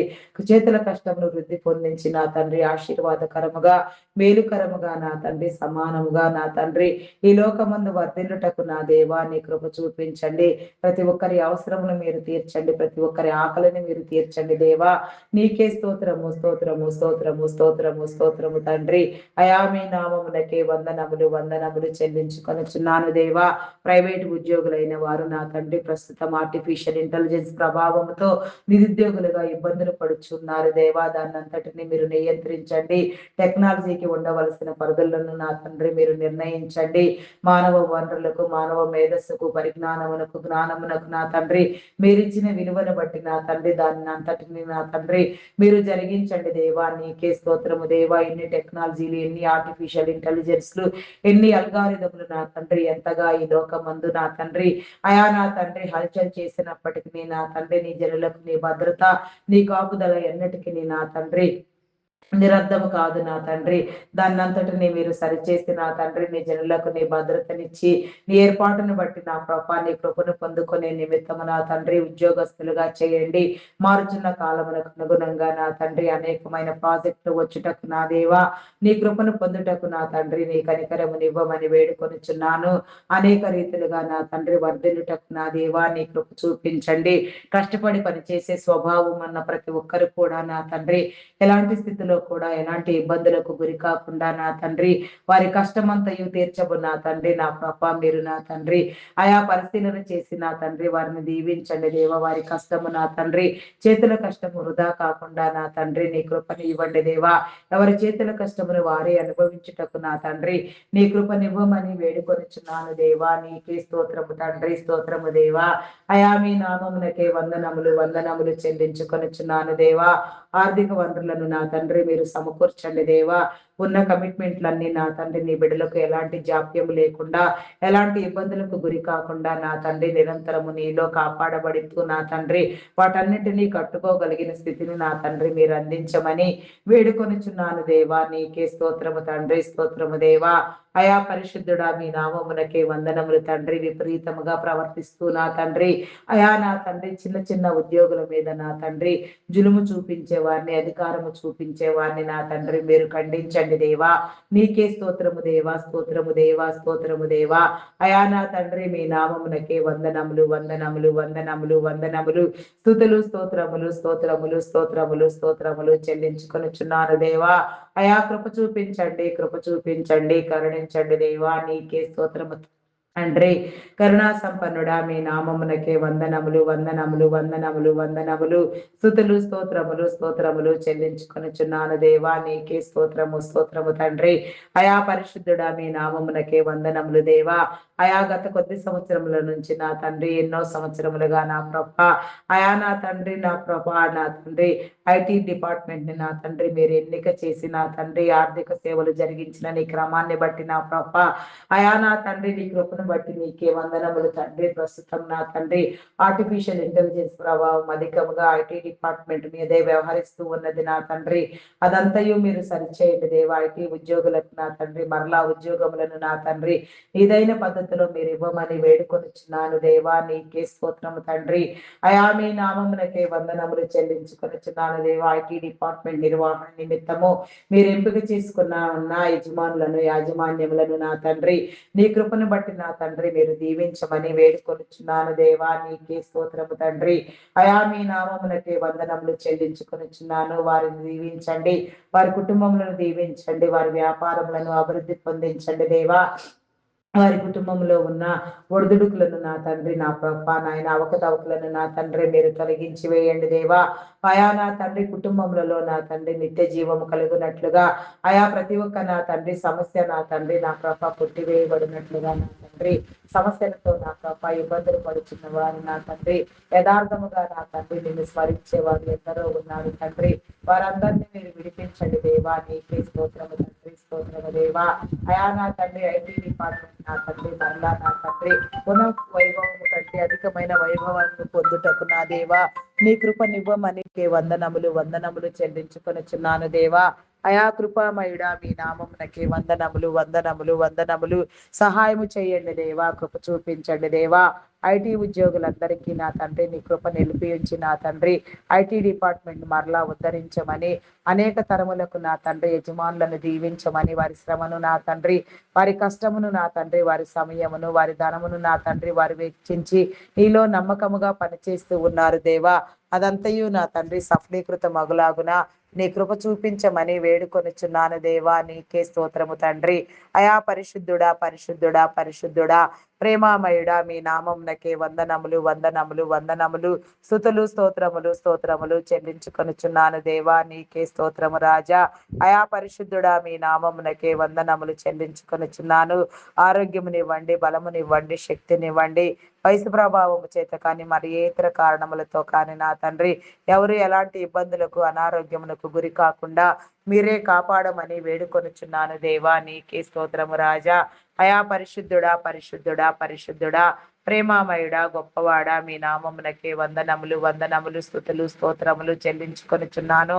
చేతుల కష్టమును వృద్ధి పొందించి నా తండ్రి ఆశీర్వాదకరముగా మేలుకరముగా నా తండ్రి సమానముగా నా తండ్రి ఈ లోకమందు వర్ధిల్లుటకు నా దేవా నీ కృప చూపించండి. ప్రతి ఒక్కరి అవసరమును మీరు తీర్చండి, ప్రతి ఒక్కరి ఆకలిని మీరు తీర్చండి దేవా. నీకే స్తోత్రము స్తోత్రము స్తోత్రము స్తోత్రము స్తోత్రము తండ్రి. అయా మీ నామమునకే వందనములు వందనములు చెల్లించుకొనుచున్నాను దేవా. ప్రైవేట్ ఉద్యోగులైన వారు నా తండ్రి ప్రస్తుతం ఆర్టిఫిషియల్ ఇంటెలిజెన్స్ ప్రభావంతో నిరుద్యోగులుగా ఇబ్బందులు పడుచున్నారు దేవా, దాన్ని అంతటిని మీరు నియంత్రించండి. టెక్నాలజీకి ఉండవలసిన పరిధులను నా తండ్రి మీరు నిర్ణయించండి. మానవ వనరులకు, మానవ మేధస్సుకు, పరిజ్ఞానమునకు, జ్ఞానమునకు నా తండ్రి మీరిచ్చిన విలువను బట్టి నా తండ్రి దాన్ని అంతటిని నా తండ్రి మీరు జరిగించండి దేవా. నీకే స్తోత్రము దేవా. ఎన్ని టెక్నాలజీలు, ఎన్ని ఆర్టిఫిషియల్ ఇంటెలిజెన్స్లు, ఎన్ని అల్గారిథములు నా తండ్రి ఎంతగా ఈ లోకమందు నా తండ్రి నా తండ్రి హల్చల్ చేసినప్పటికీ నా తండ్రి నీ జనులకు నీ భద్రత, నీ కాపుదల ఎన్నటికీ నా తండ్రి నిరర్ధము కాదు నా తండ్రి. దాన్నంతటిని మీరు సరిచేసి నా తండ్రి నీ జనులకు నీ భద్రతనిచ్చి నీ ఏర్పాటును బట్టి నా ప్రభా నీ కృపను పొందుకునే నిమిత్తము నా తండ్రి ఉద్యోగస్తులుగా చేయండి. మారుచున్న కాలమునకు అనుగుణంగా నా తండ్రి అనేకమైన ప్రాజెక్టులు వచ్చుటకు నా దేవా నీ కృపను పొందుటకు నా తండ్రి నీ కనికరమునివ్వమని వేడుకొనుచున్నాను. అనేక రీతిలుగా నా తండ్రి వర్ధిల్లుటకు నా దేవా నీ కృప చూపించండి. కష్టపడి పనిచేసే స్వభావం అన్న ప్రతి ఒక్కరు కూడా నా తండ్రి ఎలాంటి స్థితిలో కూడా ఎలాంటి ఇబ్బందులకు గురి కాకుండా నా తండ్రి వారి కష్టమంతయు తీర్చబు నా తండ్రి నా ప్రభ మీరు నా తండ్రి ఆయా పరిశీలన చేసి నా తండ్రి వారిని దీవించండి దేవ. వారి కష్టము నా తండ్రి చేతుల కష్టము వృధా కాకుండా నా తండ్రి నీ కృపని ఇవ్వండి దేవా. ఎవరి చేతుల కష్టమును వారే అనుభవించుటకు నా తండ్రి నీ కృపనివ్వమని వేడుకొనిచున్నాను దేవా. నీకే స్తోత్రము తండ్రి, స్తోత్రము దేవా. మీ నామమునకే వందనములు వందనములు చెల్లించుకొనిచున్నాను దేవా. ఆర్థిక వనరులను నా తండ్రి మీరు సమకూర్చండి దేవా. ఉన్న కమిట్మెంట్లన్నీ నా తండ్రి నీ బిడ్డలకు ఎలాంటి జాప్యం లేకుండా, ఎలాంటి ఇబ్బందులకు గురి కాకుండా నా తండ్రి నిరంతరము నీలో కాపాడబడుతూ నా తండ్రి వాటన్నిటినీ కట్టుకోగలిగిన స్థితిని నా తండ్రి మీరు అందించమని వేడుకొనిచున్నాను దేవా. నీకే స్తోత్రము తండ్రి, స్తోత్రము దేవా. పరిశుద్ధుడా మీ నామమునకే వందనములు తండ్రి. విపరీతముగా ప్రవర్తిస్తూ నా తండ్రి నా తండ్రి చిన్న చిన్న ఉద్యోగుల మీద నా తండ్రి జులుము చూపించే వారిని, అధికారము చూపించే వారిని నా తండ్రి మీరు ఖండించండి దేవా. నీకే స్తోత్రము దేవా, స్తోత్రము దేవా, స్తోత్రము దేవా. నా తండ్రి మీ నామమునకే వందనములు వందనములు వందనములు వందనములు స్తుతులు స్తోత్రములు స్తోత్రములు స్తోత్రములు స్తోత్రములు చెల్లించుకొనుచున్నాను దేవా. కృప చూపించండి, కృప చూపించండి, కరుణించండి దేవా. నీకే స్తోత్రము తండ్రి. కరుణా సంపన్నుడా మీ నామమునకే వందనములు వందనములు వందనములు వందనములు స్తుతులు స్తోత్రములు స్తోత్రములు చెల్లించుకొనుచున్నాను దేవా. నీకే స్తోత్రము, స్తోత్రము తండ్రి. పరిశుద్ధుడా మీ నామమునకే వందనములు దేవా. గత కొద్ది సంవత్సరముల నుంచి నా తండ్రి ఎన్నో సంవత్సరములుగా నా ప్రభ నా తండ్రి నా ప్రభ నా తండ్రి ఐటీ డిపార్ట్మెంట్ ని నా తండ్రి మీరు ఎన్నిక చేసి నా తండ్రి ఆర్థిక సేవలు జరిగించిన నీ క్రమాన్ని బట్టి నా ప్రభ నా తండ్రి నీ కృపను బట్టి నీకే వందనములు తండ్రి. ప్రస్తుతం నా తండ్రి ఆర్టిఫిషియల్ ఇంటెలిజెన్స్ ప్రభావం అధికంగా ఐటీ డిపార్ట్మెంట్ మీదే వ్యవహరిస్తూ ఉన్నది నా తండ్రి. అదంతయు మీరు సరిచేయండి దేవా. ఐటీ ఉద్యోగులకు నా తండ్రి మరలా ఉద్యోగములను నా తండ్రి ఇదైన పద్ధతిలో మీరు ఇవ్వమని వేడుకొనిచున్నాను దేవా. నీకే స్తోత్రము తండ్రి. మీ నామమునకే వందనములు చెల్లించుకొనిచున్నాను దేవా. ఐటీ డిపార్ట్మెంట్ నిర్వహణ నిమిత్తము మీరు ఎంపిక చేసుకున్న నా యజమానులను, యాజమాన్యములను నా తండ్రి నీ కృపను బట్టి నా తండ్రి మీరు దీవించమని వేడుకొనిచున్నాను దేవా. నీకే స్తోత్రము తండ్రి. మీ నామమునకే వందనములు చెల్లించుకొనిచున్నాను. వారిని దీవించండి, వారి కుటుంబములను దీవించండి, వారి వ్యాపారములను అభివృద్ధి పొందించండి దేవా. వారి కుటుంబంలో ఉన్న ఒడిదుడుకులను నా తండ్రి నా ప్రభ నాయన అవకతవకలను నా తండ్రి మీరు తొలగించి వేయండి దేవా. నా తండ్రి కుటుంబములలో నా తండ్రి నిత్య జీవము కలుగునట్లుగా ప్రతి ఒక్క నా తండ్రి సమస్య నా తండ్రి నా ప్రభ పుట్టివేయబడినట్లుగా నా తండ్రి సమస్యలతో నా ప్రభ ఇబ్బందులు పడుతున్న వారు నా తండ్రి యథార్థముగా నా తండ్రి నిన్ను స్మరించే వారు ఎందరో ఉన్నారు తండ్రి. వారందరినీ మీరు విడిపించండి దేవా. నీకే స్తోత్రము తండ్రి, స్తోత్రము దేవా. నా తండ్రి ఐటీ డిపార్ట్మెంట్ నా తండ్రి మరలా నా తండ్రి వైభవము కంటే అధికమైన వైభవాన్ని పొందుటకు నా దేవా నీ కృపనివ్వమని వందనములు వందనములు చెల్లించుకొనిచున్నాను దేవా. కృపామయుడా మీ నామమునకే వందనములు వందనములు వందనములు. సహాయము చేయండి దేవా, కృప చూపించండి దేవా. ఐటీ ఉద్యోగులందరికీ నా తండ్రి నీ కృప నిలిపించి నా తండ్రి ఐటీ డిపార్ట్మెంట్ మరలా ఉద్ధరించమని, అనేక తరములకు నా తండ్రి యజమానులను దీవించమని, వారి శ్రమను నా తండ్రి వారి కష్టమును నా తండ్రి వారి సమయమును వారి ధనమును నా తండ్రి వారు వెచ్చించి నీలో నమ్మకముగా పనిచేస్తూ ఉన్నారు దేవా. అదంతయు నా తండ్రి సఫలీకృత మగులాగున నీ కృప చూపించమని వేడుకొనిచున్నాను దేవా. నీకే స్తోత్రము తండ్రి. పరిశుద్ధుడా పరిశుద్ధుడా పరిశుద్ధుడా ప్రేమామయుడా మీ నామమునకే వందనములు వందనములు వందనములు. స్తుతులు స్తోత్రములు స్తోత్రములు చెల్లించుకొనుచున్నాను దేవా, నీకే స్తోత్రము రాజా. అయా పరిశుద్ధుడా మీ నామమునకే వందనములు చెల్లించుకొనుచున్నాను. ఆరోగ్యమునివ్వండి, బలమునివ్వండి, శక్తినివ్వండి. వయసు ప్రభావము చేత కానీ మరి ఏ ఇతర కారణములతో కానీ నా తండ్రి ఎవరు ఎలాంటి ఇబ్బందులకు అనారోగ్యమునకు గురి కాకుండా మీరే కాపాడమని వేడుకొనుచున్నాను దేవా, నీకే స్తోత్రము రాజా. అయా పరిశుద్ధుడా పరిశుద్ధుడా పరిశుద్ధుడా ప్రేమామయుడా గొప్పవాడా మీ నామమునకే వందనములు వందనములు స్తుతులు స్తోత్రములు చెల్లించుకొనుచున్నాను.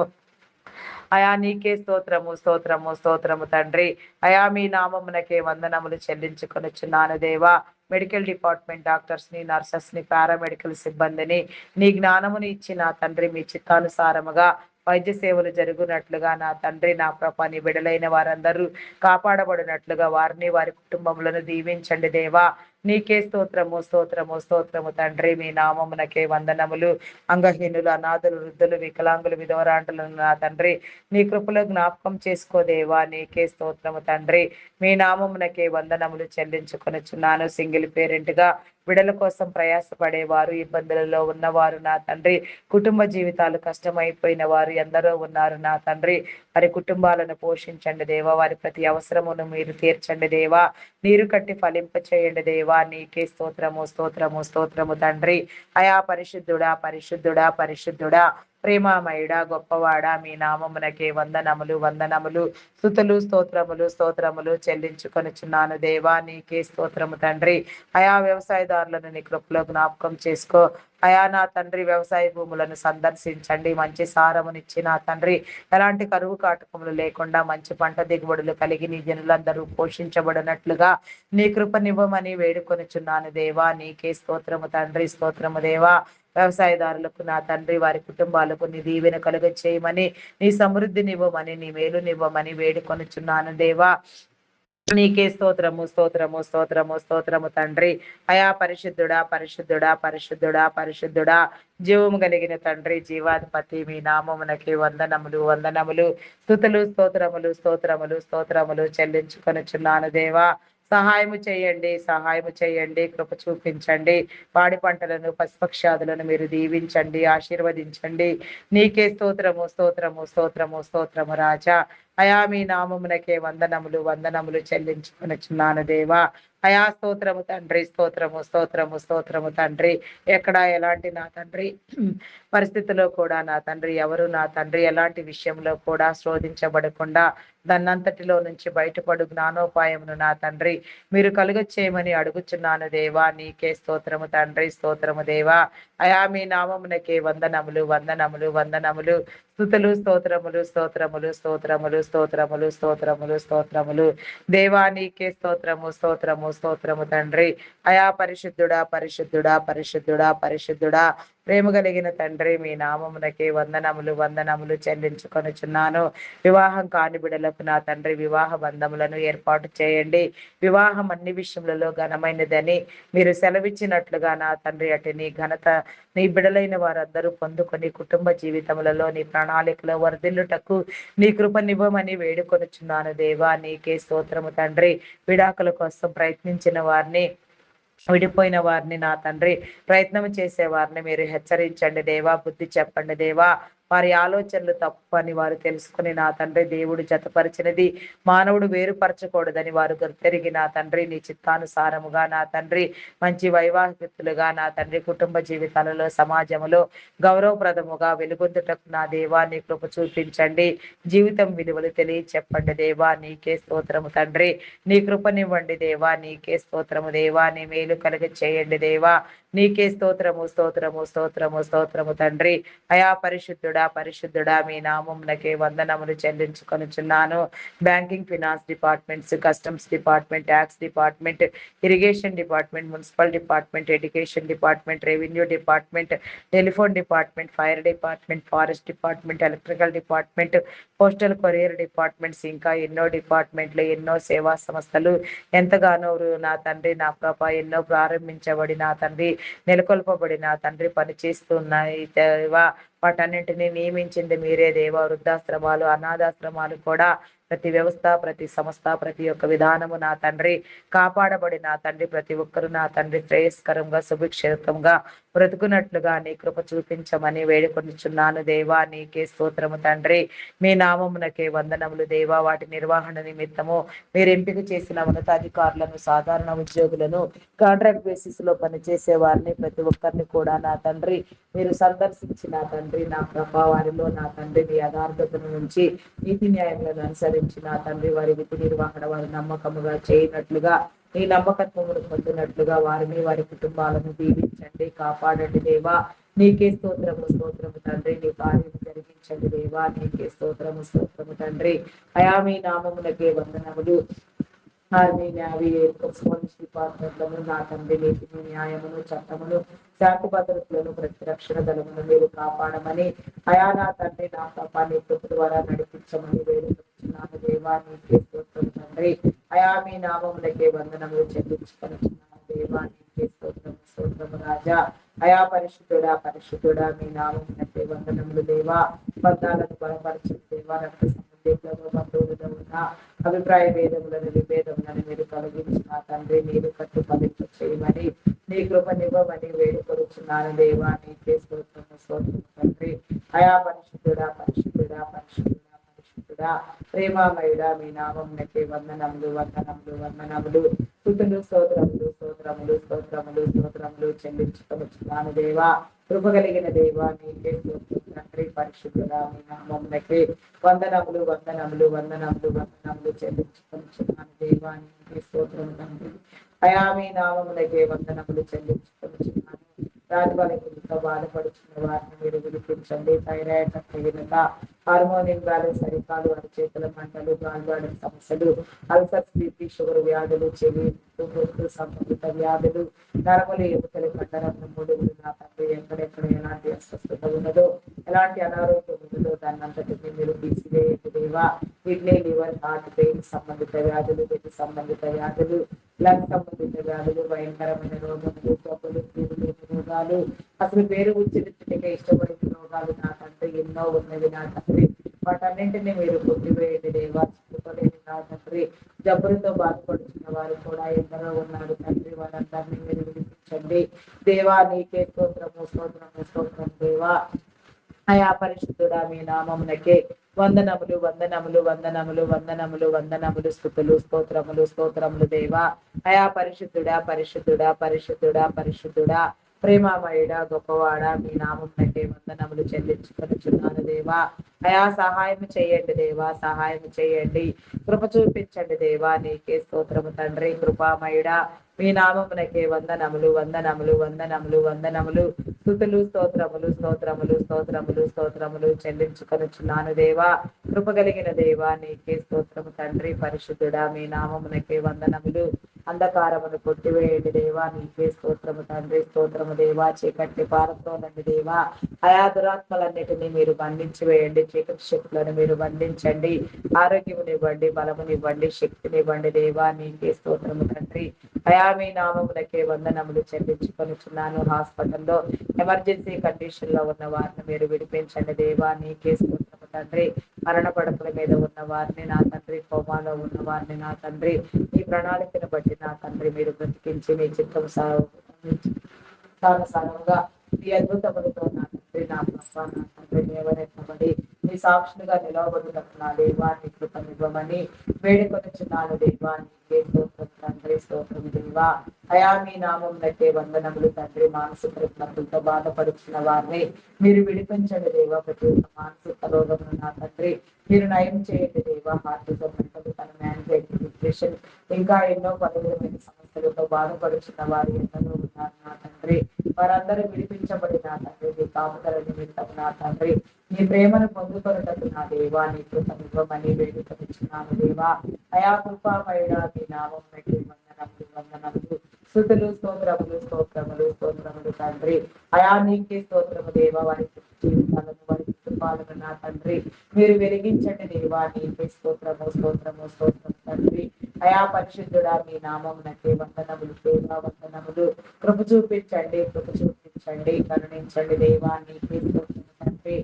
అయా నీకే స్తోత్రము స్తోత్రము స్తోత్రము తండ్రి. అయా మీ నామమునకే వందనములు చెల్లించుకొనుచున్నాను దేవా. మెడికల్ డిపార్ట్మెంట్ డాక్టర్స్ ని, నర్సెస్ ని, పారామెడికల్ సిబ్బందిని నీ జ్ఞానముని ఇచ్చి నా తండ్రి మీ చిత్తానుసారముగా వైద్య సేవలు జరుగునట్లుగా నా తండ్రి నా ప్రభ నీ బిడలైన వారందరూ కాపాడబడినట్లుగా వారిని వారి కుటుంబములను దీవించండి దేవా. నీకే స్తోత్రము స్తోత్రము స్తోత్రము తండ్రి. మీ నామమునకే వందనములు. అంగహీనులు, అనాథులు, వృద్ధులు, వికలాంగులు, విధవరాంటులను నా తండ్రి నీ కృపలో జ్ఞాపకం చేసుకోదేవా, నీకే స్తోత్రము తండ్రి. మీ నామమునకే వందనములు చెల్లించుకొనుచున్నాను. సింగిల్ పేరెంట్ గా బిడల కోసం ప్రయాసపడేవారు, ఇబ్బందులలో ఉన్నవారు నా తండ్రి, కుటుంబ జీవితాలు కష్టమైపోయిన వారు ఎందరో ఉన్నారు నా తండ్రి. వారి కుటుంబాలను పోషించండి దేవా, వారి ప్రతి అవసరమును మీరు తీర్చండి దేవా, నీరు కట్టి ఫలింప చేయండి దేవా, నీకే స్తోత్రము స్తోత్రము స్తోత్రము తండ్రి. అయా పరిశుద్ధుడా పరిశుద్ధుడా పరిశుద్ధుడా ప్రేమామయుడా గొప్పవాడా మీ నామమునకే వందనములు వందనములు స్తుతులు స్తోత్రములు స్తోత్రములు చెల్లించుకొనుచున్నాను దేవా, నీకే స్తోత్రము తండ్రి. అయా వ్యవసాయదారులను నీ కృపలో జ్ఞాపకం చేసుకో. అయా నా తండ్రి వ్యవసాయ భూములను సందర్శించండి. మంచి సారమునిచ్చి నా తండ్రి ఎలాంటి కరువు కాటకములు లేకుండా మంచి పంట దిగుబడులు కలిగి నీ జనులందరూ పోషించబడినట్లుగా నీ కృపనివ్వమని వేడుకొనుచున్నాను దేవా, నీకే స్తోత్రము తండ్రి స్తోత్రము దేవా. వ్యవసాయదారులకు నా తండ్రి వారి కుటుంబాలకు నీ దీవెన కలుగ చేయమని, నీ సమృద్ధినివ్వమని, నీ మేలునివ్వమని వేడుకొనుచున్నాను దేవా, నీకే స్తోత్రము స్తోత్రము స్తోత్రము స్తోత్రము తండ్రి. అయా పరిశుద్ధుడా పరిశుద్ధుడా పరిశుద్ధుడా పరిశుద్ధుడా జీవము కలిగిన తండ్రి, జీవాధిపతి మీ నామమునకి వందనములు వందనములు స్తుతులు స్తోత్రములు స్తోత్రములు స్తోత్రములు చెల్లించుకొనుచున్నాను దేవా. సహాయము చేయండి సహాయము చేయండి, కృప చూపించండి. పాడి పంటలను పశుపక్షాదులను మీరు దీవించండి, ఆశీర్వదించండి. నీకే స్తోత్రము స్తోత్రము స్తోత్రము స్తోత్రము రాజా. అయా మీ నామమునకే వందనములు వందనములు చెల్లించుకొనుచున్నాను దేవా. అయా స్తోత్రము తండ్రి స్తోత్రము స్తోత్రము స్తోత్రము తండ్రి. ఎక్కడ ఎలాంటి నా తండ్రి పరిస్థితిలో కూడా నా తండ్రి ఎవరు నా తండ్రి ఎలాంటి విషయంలో కూడా శోధించబడకుండా దాన్నంతటిలో నుంచి బయటపడు జ్ఞానోపాయమును నా తండ్రి మీరు కలుగ చేయమని అడుగుచున్నాను దేవా, నీకే స్తోత్రము తండ్రి స్తోత్రము దేవా. అయా మీ నామమునకే వందనములు వందనములు వందనములు స్తుతులు స్తోత్రములు స్తోత్రములు స్తోత్రములు స్తోత్రములు స్తోత్రములు స్తోత్రములు దేవా, నీకే స్తోత్రము స్తోత్రము స్తోత్రము తండ్రి. అయా పరిశుద్ధుడా పరిశుద్ధుడా పరిశుద్ధుడా పరిశుద్ధుడా ప్రేమ కలిగిన తండ్రి, మీ నామమునకే వందనములు వందనములు చెల్లించుకొనుచున్నాను. వివాహం కాని బిడలకు నా తండ్రి వివాహ బంధములను ఏర్పాటు చేయండి. వివాహం అన్ని విషయములలో ఘనమైనదని మీరు సెలవిచ్చినట్లుగా నా తండ్రి అటు నీ ఘనత నీ బిడలైన వారందరూ పొందుకొని కుటుంబ జీవితములలో నీ ప్రణాళికలో వర్ధిల్లుటకు నీ కృపనివ్వమని వేడుకొనుచున్నాను దేవా, నీకే స్తోత్రము తండ్రి. విడాకుల కోసం ప్రయత్నించిన వారిని, విడిపోయిన వారిని నా తండ్రి ప్రయత్నం చేసే వారిని మీరు హెచ్చరించండి దేవా, బుద్ధి చెప్పండి దేవా. వారి ఆలోచనలు తప్పు అని వారు తెలుసుకుని నా తండ్రి దేవుడు జతపరిచినది మానవుడు వేరుపరచకూడదని వారు గుర్తెరిగి నా తండ్రి నీ చిత్తానుసారముగా నా తండ్రి మంచి వైవాహికులుగా నా తండ్రి కుటుంబ జీవితాలలో సమాజంలో గౌరవప్రదముగా వెలుగొందుటకు నా దేవా నీ కృప చూపించండి. జీవితం విలువలు చెప్పండి దేవా, నీకే స్తోత్రము తండ్రి. నీ కృపనివ్వండి దేవా, నీకే స్తోత్రము దేవా. నీ మేలు కలుగ చేయండి దేవా, నీకే స్తోత్రము స్తోత్రము స్తోత్రము స్తోత్రము తండ్రి. అయా పరిశుద్ధుడా పరిశుద్ధుడా మీ నామమునకే వందనములు చెల్లించుకొనుచున్నాను. Banking, finance departments, customs department, tax department, irrigation department, municipal department, education department, revenue department, telephone department, fire department, forest department, electrical department, postal courier departments, ఇంకా ఎన్నో డిపార్ట్మెంట్లు, ఎన్నో సేవా సంస్థలు ఎంతగానో నా తండ్రి నా ప్రభ ఎన్నో ప్రారంభించబడి నా తండ్రి నెలకొల్పబడి నా తండ్రి పనిచేస్తున్నాయి దేవా. వాటన్నింటినీ నియమించింది మీరే దేవా. వృద్ధాశ్రమాలు, అనాథాశ్రమాలు కూడా ప్రతి వ్యవస్థ, ప్రతి సంస్థ, ప్రతి ఒక్క విధానము నా తండ్రి కాపాడబడి నా తండ్రి ప్రతి ఒక్కరు నా తండ్రి శ్రేయస్కరంగా సుభిక్షేతంగా బ్రతుకున్నట్లుగా నీ కృప చూపించమని వేడుకొనిచున్నాను దేవా. నీకే స్తోత్రము తండ్రి. మీ నామమునకే వందనములు దేవా. వాటి నిర్వహణ నిమిత్తము మీరు ఎంపిక చేసిన ఉన్నతాధికారులను, సాధారణ ఉద్యోగులను, కాంట్రాక్ట్ బేసిస్ లో పనిచేసే వారిని ప్రతి ఒక్కరిని కూడా నా తండ్రి మీరు సందర్శించి నా తండ్రి నా ప్రభావారిలో నా తండ్రి మీ యథార్థతను నుంచి నీతి న్యాయములను అనుసరించి నా తండ్రి వారి విధి నిర్వహణ వారి నమ్మకముగా చేయనట్లుగా నీ నమ్మకత్వమును పొందినట్లుగా వారిని వారి కుటుంబాలను దీవించండి, కాపాడండి దేవా. నీకే స్తోత్రము స్తోత్రము తండ్రి. నీ కార్యము జరిగించండి దేవా. నీకే స్తోత్రము స్తోత్రము తండ్రి. అయా మీ నామమునకే వందనములు. Army, navy, air force, police డిపార్ట్మెంట్లను నా తండ్రి నీతిని, న్యాయమును, చట్టమును, శాంతి భద్రతలను, ప్రతిరక్షణ దళమును మీరు కాపాడమని అయా నా తండ్రి నా పాపాన్ని కృప ద్వారా నడిపించమని వేడుకొచ్చున్నాను దేవా. నీకే స్తోత్రం తండ్రి. అయా మీ నామములకే వందనములు చెల్లించుకొనుచున్నాను దేవా. నీకే స్తోత్రము స్తోత్రము రాజా. అయా పరిశుద్ధుడా పరిశుద్ధుడా మీ నామములకే వందనములు దేవా. బంధాలను బలపరచు దేవా. రక్త సంబంధికులను బంధువులలో ఉన్న అభిప్రాయ భేదములను విభేదములను మీరు తొలగించిన తండ్రి మీరు కట్టు ఫలింప చేయమని నీ కృపనివ్వమని వేడుకొరుచున్నాను దేవా. నీకే స్తోత్రము స్తోత్రము తండ్రి. అయా పరిశుద్ధుడా పరిశుద్ధుడా పరిశుద్ధుడా పరిశుద్ధుడా ప్రేమామయుడా మీ నామమునకే వందనములు వందనములు వందనములు స్తుతులు స్తోత్రములు స్తోత్రములు స్తోత్రములు స్తోత్రములు చెల్లించుకొనుచున్నాను దేవా. కృప కలిగిన దేవా నీకే స్తోత్రం తండ్రి. పరిశుద్ధుడా మీ నామమునకే వందనములు వందనములు వందనములు వందనములు చెల్లించుకొనుచున్నాను దేవా. నీకే స్తోత్రం తండ్రి. అయా మీ నామమునకే వందనములు చెల్లించుకొనుచున్నాను. రాజులతో బాధపడుచున్న వారిని మీరు విడిపించండి. థైరాయిడ్ రక్తహీనత, హార్మోన్ ఇంబ్యాలెన్స్, సరికాలు, అరచేతుల మంటలు, గాల్వాడ సమస్యలు, అల్సర్స్, బీపీ, షుగర్ వ్యాధులు, చెవి, గుర్తు సంబంధిత వ్యాధులు, నరములు, ఎముకలు, కండరములు, మూడుగులు నా తండ్రి ఎక్కడెక్కడ ఎలాంటి అస్వస్థత ఉన్నదో, ఎలాంటి అనారోగ్యం ఉన్నదో దాన్ని అంతటిని మీరు తీసివేయండి దేవా. కిడ్నీ, లివర్, హార్ట్, పెయిన్ సంబంధిత వ్యాధులు, వెతి సంబంధిత వ్యాధులు, లంగ్ సంబంధిత వ్యాధులు, భయంకరమైన రోగములు, జబ్బులు, క్రీములు, రోగాలు, అసలు పేరు ఉచ్చరించడానికి ఇష్టపడిన రోగాలు నా తండ్రి ఎన్నో ఉన్నవి నా తండ్రి. వాటన్నింటినీ మీరు కొట్టివేయండి దేవా. చెప్పుకోలేని నా తండ్రి జబ్బులతో బాధపడుతున్న వారు కూడా ఎందరో ఉన్నారు తండ్రి. వారందరినీ మీరు విడిపించండి దేవా. నీకే స్తోత్రము స్తోత్రము స్తోత్రం దేవా. అయా పరిశుద్ధుడా మీ నామమునకే వందనములు వందనములు వందనములు వందనములు వందనములు స్తుతులు స్తోత్రములు స్తోత్రములు దేవా. అయా పరిశుద్ధుడా పరిశుద్ధుడా పరిశుద్ధుడా పరిశుద్ధుడా ప్రేమమయుడా గొప్పవాడా మీ నామమునకే వందనములు చెల్లించుకొనుచున్నాను దేవా. అయా సహాయం చేయండి దేవా. సహాయం చేయండి. కృప చూపించండి దేవా. నీకే స్తోత్రము తండ్రి. కృపామయుడా మీ నామమునకే వందనములు వందనములు వందనములు వందనములు స్తుతులు స్తోత్రములు స్తోత్రములు స్తోత్రములు స్తోత్రములు చెల్లించుకొనుచున్నాను దేవా. కృప కలిగిన దేవా నీకే స్తోత్రము తండ్రి. పరిశుద్ధుడా మీ నామమునకే వందనములు. అంధకారమును కొట్టివేయండి దేవా. నీకే స్తోత్రము తండ్రి. స్తోత్రము దేవా. చీకటి పారతోనండి దేవా. అయా దురాత్మలన్నిటినీ మీరు బంధించి వేయండి. చీకటి శక్తులను మీరు బంధించండి. ఆరోగ్యమునివ్వండి, బలమునివ్వండి, శక్తినివ్వండి దేవా. నీకే స్తోత్రము తండ్రి. అయా మీ నామములకే వందనములు చెల్లించుకొనుచున్నాను. హాస్పిటల్లో ఎమర్జెన్సీ కండిషన్ లో ఉన్న వారిని మీరు విడిపించండి దేవా. నీకే స్తోత్రము తండ్రి. మరణ పడకల మీద ఉన్న వారిని నా తండ్రి, కోమాలో ఉన్న వారిని నా తండ్రి, ఈ ప్రణాళికను బట్టి నా తండ్రి మీరు బ్రతికించి మీ చిత్తం సానుసారంగా ఈ అద్భుతములతో నా తండ్రి నా ప్రభా నా తండ్రి లేవనెత్తబడి మీ సాక్షులుగా నిలవబడుటకు నా దేవా నీ కృపనివ్వమని వేడుకొనుచున్నాను దేవా. నీకే స్తోత్రం తండ్రి. స్తోత్రం దేవా. అయా మీ నామమునకే వందనములు తండ్రి. మానసిక రుగ్మతులతో బాధపడుతున్న వారిని మీరు విడిపించండి దేవా. ప్రతి ఒక్క మానసిక రోగమును నా తండ్రి మీరు నయం చేయండి దేవా. హార్ట్తో మెంటల్ తన యాంగ్జైటీ, డిప్రెషన్ ఇంకా ఎన్నో పలువురమైన సమస్యలతో బాధపడుతున్న వారు ఎందరో ఉన్నారు నా తండ్రి. వారందరూ విడిపించబడి నా తండ్రి నీ కాపుదల నిమిత్తం నా తండ్రి నీ ప్రేమను పొందుకొనుటకు నా దేవా నీ కృపనివ్వమని వేడుకొనుచున్నాను దేవా. అయా కృపామయుడా మీ నామమునకే వందనములు వందనములు స్తుతులు స్తోత్రములు స్తోత్రములు స్తోత్రములు తండ్రి. అయా నీకే స్తోత్రము దేవా. వారి జీవితాలను వారి కుటుంబాలను నా తండ్రి మీరు వెలిగించండి దేవా. నీకే స్తోత్రము స్తోత్రము స్తోత్రము తండ్రి. అయా పరిశుద్ధుడా మీ నామమునకే వందనములు దేవా. వందనములు. కృప చూపించండి, కృప చూపించండి, కరుణించండి దేవా. నీకే స్తోత్రము తండ్రి.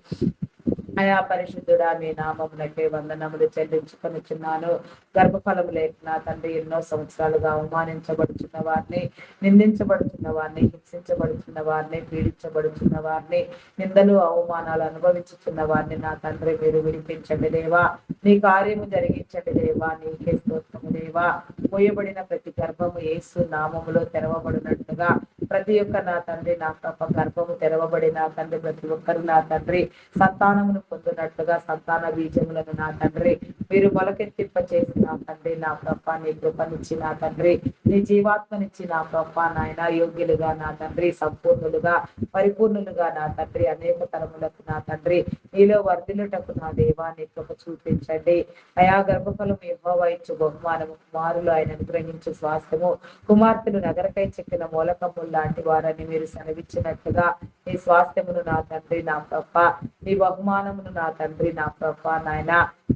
అయా పరిశుద్ధుడా మీ నామమునకే వందనములు చెల్లించుకొనిచున్నాను. గర్భఫలము లేక నా తండ్రి ఎన్నో సంవత్సరాలుగా అవమానించబడుచున్న వారిని, నిందించబడుచున్న వారిని, హింసించబడుచున్న వారిని, పీడించబడుచున్న వారిని, నిందలు అవమానాలు అనుభవించుచున్న వారిని నా తండ్రి మీరు విడిపించండి దేవా. నీ కార్యము జరిగించండి దేవా. నీకే స్తోత్రము దేవా. పోయబడిన ప్రతి గర్భము యేసు నామములో తెరవబడినట్లుగా ప్రతి ఒక్క నా తండ్రి నా ప్రభ గర్భము తెరవబడి నా తండ్రి ప్రతి ఒక్కరు నా తండ్రి సంతానమును పొందినట్లుగా సంతాన బీజములను నా తండ్రి మీరు మొలకెత్తింప చేసి నా తండ్రి నా ప్రభ నీ కృపనిచ్చి నా తండ్రి నీ జీవాత్మనిచ్చి నా ప్రభ నాయన యోగ్యులుగా నా తండ్రి సంపూర్ణులుగా పరిపూర్ణులుగా నా తండ్రి అనేక తరములకు నా తండ్రి నీలో వర్ధిల్లుటకు నా దేవా నీ కృప చూపించండి. అయా గర్భఫలము యెహోవా ఇచ్చు బహుమానము, కుమారులు ఆయన అనుగ్రహించు స్వాస్థ్యము, కుమార్తెలు నగరకై చెక్కిన మూలకములు లాంటి వారని మీరు సెలవిచ్చినట్లుగా నీ స్వాస్థ్యమును నా తండ్రి నా ప్రభ, నీ బహుమానమును నా తండ్రి నా ప్రభ నాయన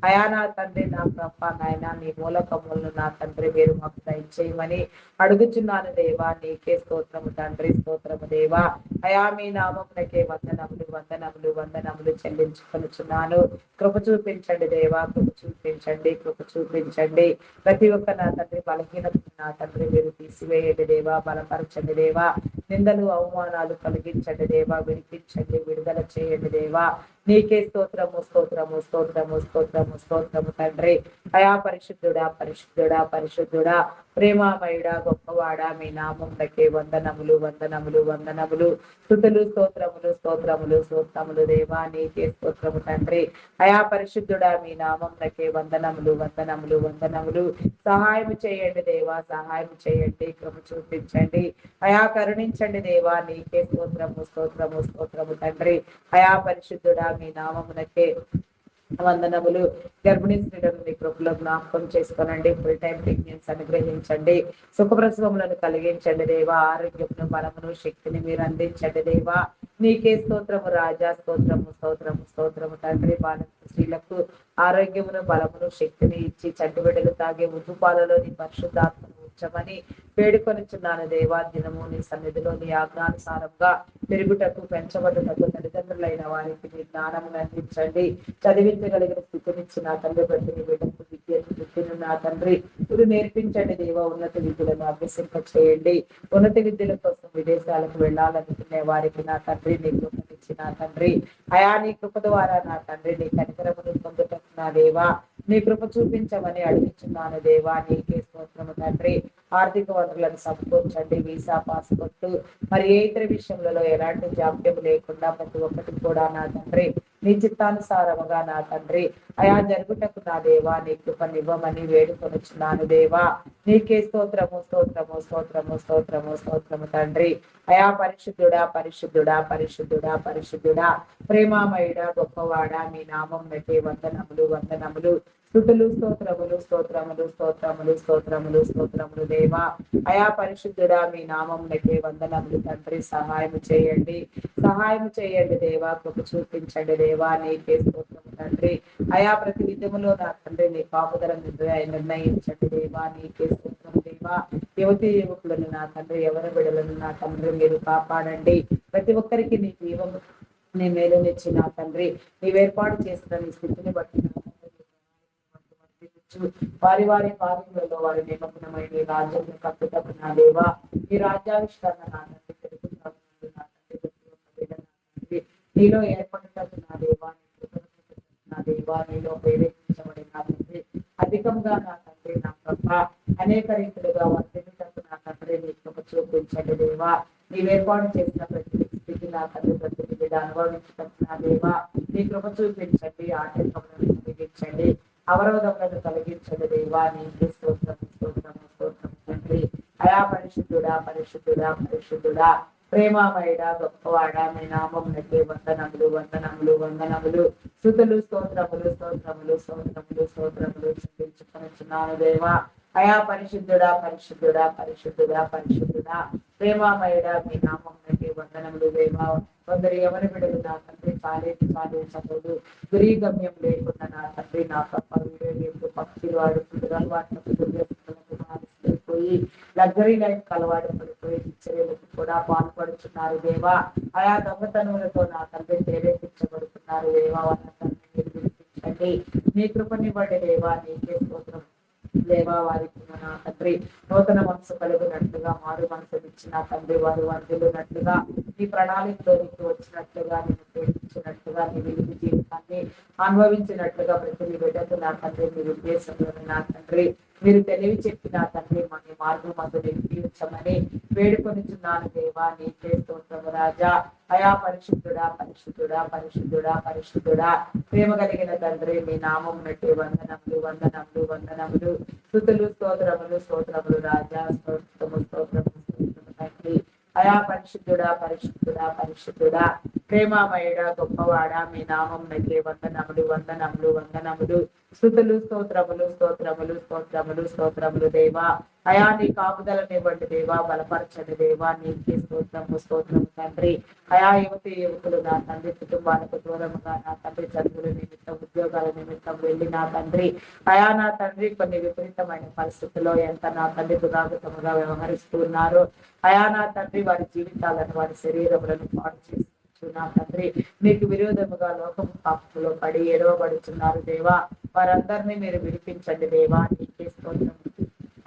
అయా నా తండ్రి నా ప్రభ నాయన నీ మూలకములను నా తండ్రి మీరు మాకు దయచేయమని అడుగుచున్నాను దేవా. నీకే స్తోత్రము తండ్రి, స్తోత్రము దేవా. అయా మీ నామమునకే వందనములు వందనములు వందనములు చెల్లించుకొనుచున్నాను. కృప చూపించండి దేవా, కృప చూపించండి, కృప చూపించండి. ప్రతి ఒక్క నా తండ్రి బలహీనత నా తండ్రి మీరు తీసివేయండి దేవా, బలపరచండి దేవా. నిందలు అవమానాలు కలిగించండి దేవా, విడిపించండి, విడుదల చేయండి దేవా. నీకే స్తోత్రము స్తోత్రము స్తోత్రము స్తోత్రము స్తోత్రము తండ్రి. అయా పరిశుద్ధుడా పరిశుద్ధుడా పరిశుద్ధుడా ప్రేమామయుడా గొప్పవాడా మీ నామమునకే వందనములు వందనములు వందనములు స్తుతులు స్తోత్రములు స్తోత్రములు స్తోత్రములు దేవా. నీకే స్తోత్రము తండ్రి. అయా పరిశుద్ధుడా మీ నామమునకే వందనములు వందనములు వందనములు. సహాయం చేయండి దేవా, సహాయం చేయండి, కృప చూపించండి. అయా కరుణించండి దేవా. నీకే స్తోత్రము స్తోత్రము స్తోత్రము తండ్రి. అయా పరిశుద్ధుడా మీ నామమునకే వందనములు. గర్భిణీ స్త్రీలను మీ కృపలో జ్ఞాపకం చేసుకోనండి. ఫుల్ టైం ప్రెగ్నెన్సీ అనుగ్రహించండి, సుఖప్రసవములను కలిగించండి దేవా. ఆరోగ్యమును బలమును శక్తిని మీరు అందించండి దేవా. నీకే స్తోత్రము రాజా, స్తోత్రము స్తోత్రము స్తోత్రము తండ్రి. బాల స్త్రీలకు ఆరోగ్యమును బలమును శక్తిని ఇచ్చి చంటి బిడ్డలు తాగే ఉద్దు పాలలో నీ పరిశుద్ధాత్మను ఉంచమని వేడుకొనిచున్నాను దేవా. దినము నీ సన్నిధిలో నీ ఆజ్ఞానుసారంగా పెరుగుటకు పెంచబడుటకు తల్లిదండ్రులైన వారికి మీ జ్ఞానమును అందించండి. చదివించగలిగిన స్థితినిచ్చి నా తండ్రి ప్రతి బిడ్డకు విద్యను నా తండ్రి మీరు నేర్పించండి దేవా. ఉన్నత విద్యలను అభ్యసింప చేయండి. ఉన్నత విద్యల కోసం విదేశాలకు వెళ్ళాలనుకునే వారికి నా తండ్రి నీ కృపనిచ్చి నా తండ్రి అయా నీ కృప ద్వారా నా తండ్రి నీ కనికరమును పొందుటకు నా దేవా నీ కృప చూపించమని అడుగుచున్నాను దేవా. నీకే స్తోత్రము తండ్రి. ఆర్థిక వనరులను సమకూర్చండి. వీసా పాస్పోర్ట్ మరి ఏ ఇతర విషయంలో ఎలాంటి జాప్యం లేకుండా ప్రతి ఒక్కటి కూడా నా తండ్రి నీ చిత్తానుసారముగా నా తండ్రి అయా జరుగుటకు నా దేవా నీ కృపనివ్వమని వేడుకొనుచున్నాను దేవా. నీకే స్తోత్రము స్తోత్రము స్తోత్రము స్తోత్రము స్తోత్రము తండ్రి. అయా పరిశుద్ధుడా పరిశుద్ధుడా పరిశుద్ధుడా పరిశుద్ధుడా ప్రేమామయుడా గొప్పవాడా మీ నామం నటే వందనములు వందనములు స్తుతులు స్తోత్రములు స్తోత్రములు స్తోత్రములు స్తోత్రములు స్తోత్రములు దేవా. అయా పరిశుద్ధుడా మీ నామం నటే వందనములు తండ్రి. సహాయం చేయండి, సహాయం చేయండి దేవా, కృప చూపించండి దేవా. నీకే స్తోత్రము తండ్రి. అయా ప్రతి విధములో నా తండ్రి నీ కాపుదల నిర్ణయించండి దేవా. నీకే స్తోత్రము దేవా. యువతి యువకులను నా తండ్రి ఎవరి బిడలను నా తండ్రి మీరు కాపాడండి. ప్రతి ఒక్కరికి నీ జీవము నీ మేలునిచ్చి నా తండ్రి నీవు ఏర్పాటు చేసిన నీ స్థితిని బట్టి వారి వారి కార్యములలో వారి నిమగ్నమై నీ రాజ్యం కట్టుటకు నా దేవా. ఈ రాజ్యావిష్కరణ నా తండ్రి తెలుగుతున్నాను నా తండ్రి నీలో ఏర్పడినట్టు నా దేవా. నా దేవా నీలో ప్రేరేపించబడి నా తండ్రి అధికంగా నా తండ్రి నా ప్రభ అనేక రీతులుగా వర్తించటకు నా తండ్రి నీ కృప చూపించండి దేవా. నీవు ఏర్పాటు చేసిన ప్రతి స్థితి నా తండ్రి ప్రతి విధ అనుభవించటకు నా దేవా నీ కృప చూపించండి. ఆటంకములను కలిగించండి, అవరోధములను కలిగించండి దేవా. నీకే స్తోత్రము స్తోత్రము స్తోత్రము తండ్రి. అయా పరిశుద్ధుడా పరిశుద్ధుడా పరిశుద్ధుడా ప్రేమామయుడా గొప్పవాడా మీ నామం నకే వందనములు వందనములు వందనములు స్తుతులు స్తోత్రములు స్తోత్రములు స్తోత్రములు స్తోత్రములు చెల్లించుకొనుచున్నాను దేవా. అయా పరిశుద్ధుడా పరిశుద్ధుడా పరిశుద్ధుడా పరిశుద్ధుడా ప్రేమామయుడా మీ నామం నకే వందనములు దేవా. కొందరు ఎవరి బిడలు నా తండ్రి కాలేజీ చదువు గురీగమ్యం లేకుండా నా తండ్రి నా వీడియో పక్షులు ఆడుకుంటూ అలవాట్లకు పోయి లగ్జరీ లైఫ్ అలవాటు పడిపోయి చర్యలకు కూడా పాల్పడుతున్నారు దేవా. ఆయా దొంగతనములతో నా తండ్రి ప్రేరేపించబడుతున్నారు ఉన్నారు దేవా, వారందరినీ మీరు విడిపించండి. నీ కృపనివ్వండి దేవా, నీకే స్తోత్రం దేవా. వారికి నా తండ్రి నూతన మనసు కలుగునట్లుగా, మారు మనసు ఇచ్చిన తండ్రి వారు వర్ధిల్లునట్లుగా, ఈ ప్రణాళికలోనికి వచ్చినట్లుగా, నేను ప్రేమించినట్లుగా, నీ వెలుగు జీవితాన్ని అనుభవించినట్లుగా ప్రతి బిడ్డకు నా తండ్రి మీ ఉద్దేశంలో నా తండ్రి మీరు తెలివి చెప్పి నా తండ్రి మన మార్గం మందు నిలిపించమని వేడుకొనిచున్నాను దేవా. నీకే స్తోత్రము రాజా. అయా పరిశుద్ధుడా, పరిశుద్ధుడా, పరిశుద్ధుడా, పరిశుద్ధుడా, ప్రేమ కలిగిన తండ్రి మీ నామం నట్టి వందనములు, వందనములు, వందనములు, స్తుతులు, స్తోత్రములు, స్తోత్రములు రాజా. స్తోత్రము, స్తోత్రము, స్తోత్రము తండ్రి. అయా పరిశుద్ధుడా, పరిశుద్ధుడా, పరిశుద్ధుడా, ప్రేమామయుడా, గొప్పవాడా, మీ నామం నట్టి వందనములు, వందనములు, వందనములు, స్తుతులు, స్తోత్రములు, స్తోత్రములు, స్తోత్రములు, స్తోత్రములు దేవా. అయా నీ కాపుదలనివ్వండి దేవా, బలపరచండి దేవా. నీకే స్తోత్రము, స్తోత్రము తండ్రి. అయా యువకులు నా తండ్రి కుటుంబానికి దూరముగా నా తండ్రి చదువుల నిమిత్తం, ఉద్యోగాల నిమిత్తం వెళ్ళి నా తండ్రి అయా నా తండ్రి కొన్ని విపరీతమైన పరిస్థితుల్లో ఎంత నా తండ్రి దురాగతముగా వ్యవహరిస్తూ ఉన్నారు. అయా నా తండ్రి వారి జీవితాలను, వారి శరీరములను పాడు చేసి నా తండ్రి మీకు విరోధముగా లోకము పాపములో పడి ఎడవబడుతున్నారు దేవా. వారందరినీ మీరు విడిపించండి దేవా. నీకే స్తోత్రము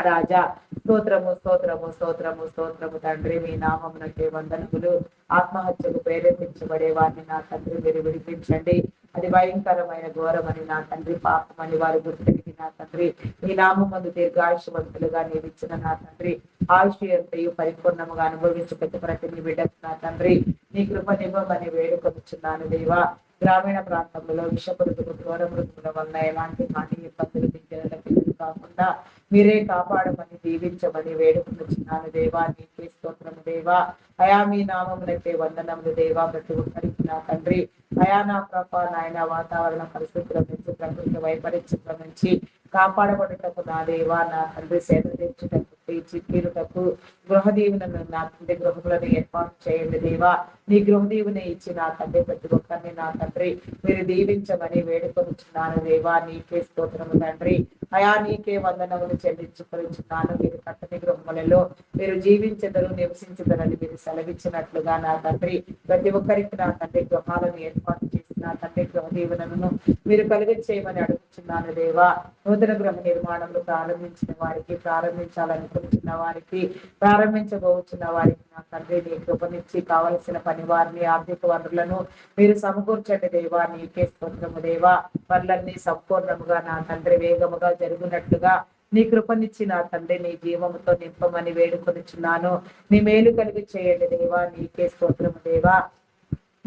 రాజా. స్తోత్రము, స్తోత్రము, స్తోత్రము, స్తోత్రము తండ్రి. మీ నామమునకే వందనములు. ఆత్మహత్యకు ప్రేరేపించబడే వారిని నా తండ్రి మీరు విడిపించండి. అది భయంకరమైన ఘోరమని నా తండ్రి, పాపమని వారు గుర్తెరిగి నా తండ్రి ఈ నామమందు దీర్ఘాయుషవంతులుగా నీవు ఇచ్చిన నా తండ్రి ఆయుష్యంతయు పరిపూర్ణముగా అనుభవించి ప్రతి నీ బిడ్డకు నా తండ్రి నీ కృపనివ్వమని వేడుకొచ్చున్నాను దేవా. గ్రామీణ ప్రాంతంలో విషపురుగులు, ఘోర మృతుల వల్ల ఎలాంటి హాని ఇబ్బందులు దిగ్గలకు కాకుండా మీరే కాపాడమని దీవించమని వేడుకొచ్చున్నాను దేవా. నీకే స్తోత్రము దేవా. అయా మీ నామమునకే వందనములు దేవా. ప్రతి ఒక్కరికి నా తండ్రి అయా నా ప్రభ నాయన వాతావరణ పరిస్థితుల నుంచి, ప్రకృతి వైపరీత్యుల నుంచి కాపాడబడుటకు నా దేవా నా తండ్రి సేద తీర్చుటకు, చిక్కీరుటకు గృహ దీవెనను నా తండ్రి గృహములను ఏర్పాటు చేయండి దేవా. నీ గృహ దీవెన ఇచ్చి నా తండ్రి ప్రతి ఒక్కరిని నా తండ్రి మీరు దీవించమని వేడుకొనిచున్నాను దేవా. నీకే స్తోత్రము తండ్రి. అయా నీకే వందనములు చెల్లించుకొనిచున్నాను. మీరు కట్టని గృహములలో మీరు జీవించెదరు, నివసించెదరని మీరు సెలవిచ్చినట్లుగా నా తండ్రి ప్రతి ఒక్కరికి నా తండ్రి గృహాలను ఏర్పాటు చేసి నా తండ్రి గృహ దీవెనను మీరు కలిగి చేయమని అడుగుతున్నాను దేవా. నూతన గృహ నిర్మాణంలో ప్రారంభించిన వారికి, ప్రారంభించాలనుకుంటున్న వారికి, ప్రారంభించబోతున్న వారికి నా తండ్రి నీ కృపనిచ్చి కావలసిన పని వారిని, ఆర్థిక వనరులను మీరు సమకూర్చండి దేవా. నీకే స్తోత్రము దేవా. పనులన్నీ సంపూర్ణముగా నా తండ్రి వేగముగా జరుగునట్లుగా నీ కృపనిచ్చి నా తండ్రి నీ జీవముతో నింపమని వేడుకొనిచున్నాను. నీ మేలు కలిగి చేయండి దేవా. నీకే స్తోత్రము దేవా.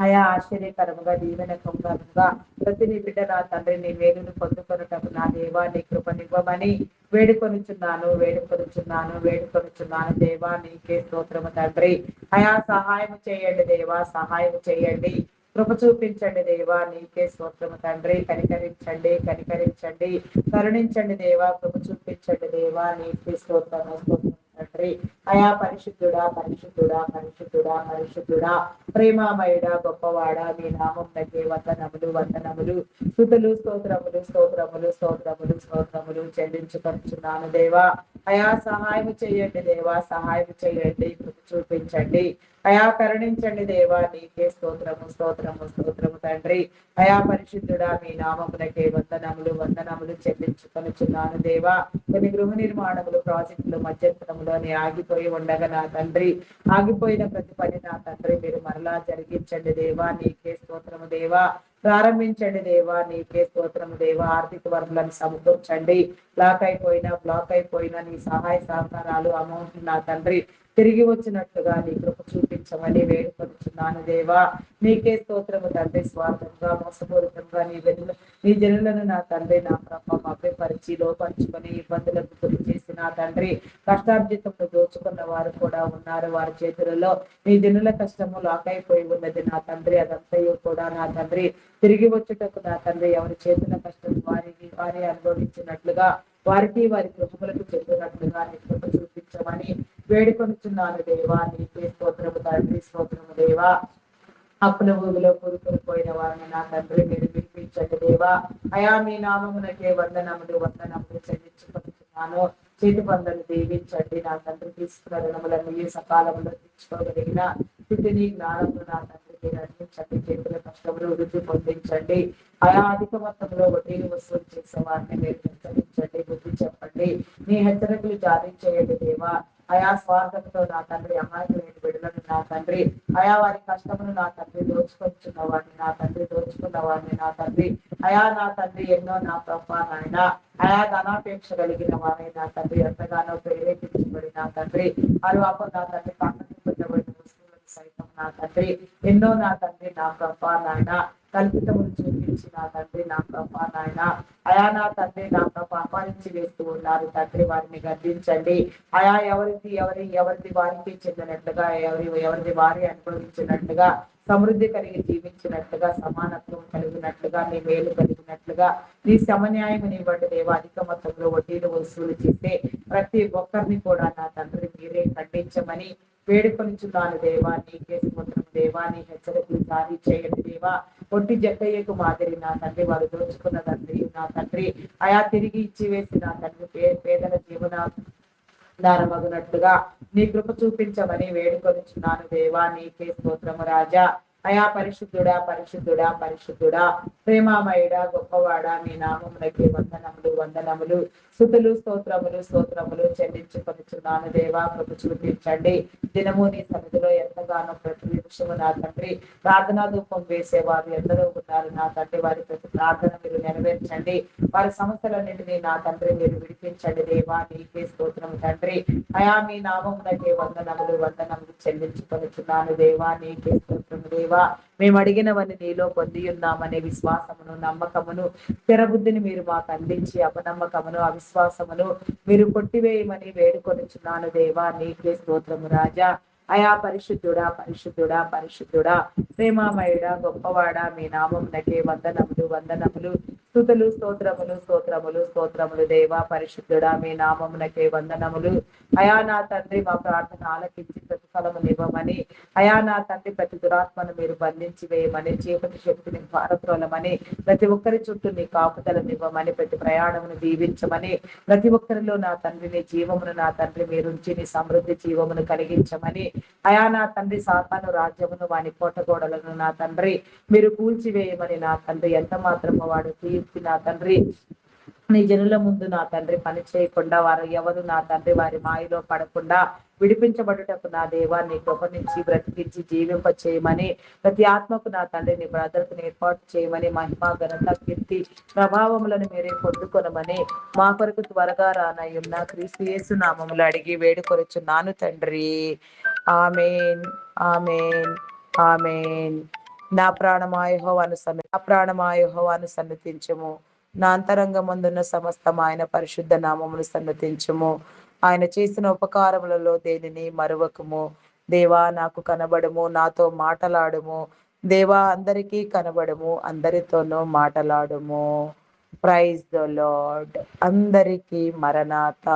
అయా ఆశ్చర్యకరముగా దీవెనకరంగా ప్రతి నీ బిడ్డ నా తండ్రి నీ మేలును పొందుకొనుటకు నా దేవా నీ కృపనివ్వమని వేడుకొనిచున్నాను, వేడుకొనిచున్నాను, వేడుకొనిచున్నాను దేవా. నీకే స్తోత్రము తండ్రి. అయా సహాయం చేయండి దేవా, సహాయం చేయండి, కృప చూపించండి దేవా. నీకే స్తోత్రము తండ్రి. కనికరించండి, కనికరించండి, కరుణించండి దేవా. కృప చూపించండి దేవా. నీకే స్తోత్రము, స్తోత్రము తండ్రి. అయా పరిశుద్ధుడా, పరిశుద్ధుడా, పరిశుద్ధుడా, పరిశుద్ధుడా, ప్రేమామయుడా, గొప్పవాడా, మీ నామం నకే వందనములు, వందనములు, స్తుతులు, స్తోత్రములు, స్తోత్రములు, స్తోత్రములు, స్తోత్రములు చెల్లించుకొనిచున్నాను దేవా. అయా సహాయం చేయండి దేవా, సహాయం చేయండి, కృప చూపించండి, అయా కరుణించండి దేవా. నీకే స్తోత్రము, స్తోత్రము, స్తోత్రము తండ్రి. అయా పరిశుద్ధుడా, మీ నామమునకే వందనములు, వందనములు చెల్లించుకొనిచున్నాను దేవా. కొన్ని గృహ నిర్మాణములు, ప్రాజెక్టులు మధ్యంతరములోని ఆగిపోయి ఉండగా నా తండ్రి ఆగిపోయిన ప్రతి పని నా తండ్రి మీరు మరలా జరిగించండి దేవా. నీకే స్తోత్రము దేవా. ప్రారంభించండి దేవా. నీకే స్తోత్రము దేవా. ఆర్థిక వనరులను సమకూర్చండి. బ్లాక్ అయిపోయిన నీ సహాయ సహకారాలు, అమౌంట్ నా తండ్రి తిరిగి వచ్చినట్లుగా నీ కృప చూపించమని వేడుకొచ్చున్నాను దేవా. నీకే స్తోత్రము తండ్రి. స్వార్థంగా, మోసపూరితంగా నీ జనులను నా తండ్రి నా ప్రభావం అభ్యపరిచి లోపరుచుకొని ఇబ్బందులకు గురి చేసి నా తండ్రి కష్టార్జితంలో దోచుకున్న వారు కూడా ఉన్నారు. వారి చేతులలో నీ జనుల కష్టము లాక్ అయిపోయి ఉన్నది నా తండ్రి. అదంతయు కూడా నా తండ్రి తిరిగి వచ్చుటకు నా తండ్రి ఎవరి చేతుల కష్టం వారి అనుభవించినట్లుగా వారికి వారి కృపలకు చెందినట్లుగా నీ కృప చూపించమని వేడుకొనిచున్నాను దేవా. నీకే స్తోత్రము తండ్రి. స్తోత్రము దేవా. అప్పుల ఊబిలో కూరుకునిపోయిన వారిని నా తండ్రి మీరు విడిపించండి దేవా. అయా మీ నామమునకే వందనములు, వందనములు చెల్లించుకొనిచున్నాను. చేతి పనులను దీవించండి నా తండ్రి. తీసుకున్న రుణములను ఈ సకాలంలో తీర్చుకోగలిగిన స్థితిని, జ్ఞానమును నా తండ్రి మీరు అందించండి. చేతుల కష్టములు వృద్ధి పొందించండి. అయా అధిక మొత్తంలో వడ్డీని వసూలు చేసే వారిని మీరు హెచ్చరించండి, బుద్ధి చెప్పండి. మీ హెచ్చరికలు జారీ చేయండి దేవా. అయా స్వార్థంతో నా తండ్రి అమాయకులైన బిడ్డలను నా తండ్రి, అయా వారి కష్టమును నా తండ్రి దోచుకొచ్చున్న వాడిని నా తండ్రి, దోచుకున్న వాడిని నా తండ్రి, అయా నా తండ్రి ఎన్నో నా ప్రభా నాయన, అయా ధనాపేక్ష కలిగిన వారే నా తండ్రి, ఎంతగానో ప్రేరేపించబడి నా తండ్రి, వారు అప్పుడు నా తండ్రి పక్కన పెట్టబడిన వస్తువులను సైతం నా తండ్రి, ఎన్నో నా తండ్రి నా ప్రభా నాయన కల్పితములు చూపించి నా తండ్రి నా ప్రభా నాయన, అయా నా తండ్రి నా ప్రభా అపహరించి వేస్తూ ఉన్నారు తండ్రి. వారిని గద్దించండి. అయా ఎవరిది వారికి చెందినట్లుగా, ఎవరిది వారి అనుభవించినట్లుగా, సమృద్ధి కలిగి జీవించినట్లుగా, సమానత్వం కలిగినట్లుగా, నీ మేలు కలిగినట్లుగా, నీ సమన్యాయమునివ్వండి దేవా. అధిక మొత్తంలో వడ్డీలు వసూలు చేస్తే ప్రతి ఒక్కరిని కూడా నా తండ్రి మీరే ఖండించమని వేడుకొనిచున్నాను దేవా. నీకే స్తోత్రం దేవా. నీ హెచ్చరికలు జారీ చేయండి దేవా. ఒట్టి జక్కయ్యకు మాదిరి నా తండ్రి, వారు దోచుకున్న తండ్రి నా తండ్రి, అయా తిరిగి ఇచ్చివేసి నా తండ్రి పేదల జీవన దారమగునట్లుగా నీ కృప చూపించమని వేడుకొనిచున్నాను దేవా. నీకే స్తోత్రము రాజా. అయా పరిశుద్ధుడా పరిశుద్ధుడా పరిశుద్ధుడా, ప్రేమామయుడా గొప్పవాడా, మీ నామమునకే వందనములు వందనములు, స్తుతులు స్తోత్రములు స్తోత్రములు చెల్లించుకొనిచున్నాను దేవా. కృప చూపించండి. దినము నీ సన్నిధిలో ఎంతగానో ప్రతి నిమిషము నా తండ్రి ప్రార్థనా ధూపం వేసేవారు ఎందరో ఉన్నారు నా తండ్రి. వారి ప్రతి ప్రార్థన మీరు నెరవేర్చండి. వారి సమస్యలన్నింటినీ నా తండ్రి మీరు విడిపించండి దేవా. నీకే స్తోత్రం తండ్రి. అయా మీ నామమునకే వందనములు వందనములు చెల్లించుకొనిచున్నాను దేవా. నీకే స్తోత్రం దేవా. మేము అడిగినవని నీలో పొంది ఉన్నామనే విశ్వాసమును నమ్మకమును స్థిరబుద్ధిని మీరు మాకు అందించి అపనమ్మకమును అవిశ్వాసమును మీరు కొట్టివేయమని వేడుకొనిచున్నాను దేవా. నీకే స్తోత్రము రాజా. అయా పరిశుద్ధుడా పరిశుద్ధుడా పరిశుద్ధుడా, ప్రేమామయుడా గొప్పవాడా, మీ నామమునకే వందనములు వందనములు, స్తుతులు స్తోత్రములు స్తోత్రములు స్తోత్రములు దేవా. పరిశుద్ధుడా మీ నామమునకే వందనములు. అయా నా తండ్రి మా ప్రార్థన ఆలకించి ప్రతిఫలమునివ్వమని, అయా నా తండ్రి ప్రతి దురాత్మను మీరు బంధించి వేయమని, చీకటి శక్తిని భారత్రోలమని, ప్రతి ఒక్కరి చుట్టూ నీ కాపుదలనివ్వమని, ప్రతి ప్రయాణమును దీవించమని, ప్రతి ఒక్కరిలో నా తండ్రి నీ జీవమును నా తండ్రి మీరుంచి నీ సమృద్ధి జీవమును కలిగించమని, అయా నా తండ్రి సాతాను రాజ్యమును వాని కోటగోడలను నా తండ్రి మీరు కూల్చివేయమని నా తండ్రి, ఎంత మాత్రము వాడు కీర్తి నా తండ్రి నీ జనుల ముందు నా తండ్రి పని చేయకుండా, వారు ఎవరు నా తండ్రి వారి మాయలో పడకుండా విడిపించబడుటకు నా దేవా నీ కృప నుంచి బ్రతికించి జీవింప చేయమని, ప్రతి ఆత్మకు నా తండ్రి నీ భద్రతను ఏర్పాటు చేయమని, మహిమ ఘనత కీర్తి ప్రభావములను మీరే పొందుకొనమని మా కొరకు త్వరగా రానయ్యున్న క్రీస్తు యేసు నామములు అడిగి వేడుకొనుచున్నాను తండ్రి. ఆమేన్ ఆమేన్ ఆమేన్. నా ప్రాణమాయెహోవాను సన్నతించుము. నా అంతరంగమందున్న సమస్తం ఆయన పరిశుద్ధ నామమును సన్నతించుము. ఆయన చేసిన ఉపకారములలో దేనిని మరువకము. దేవా నాకు కనబడము, నాతో మాటలాడుము. దేవా అందరికీ కనబడము, అందరితోనూ మాటలాడుము. Praise the lord. అందరికీ మరణాత.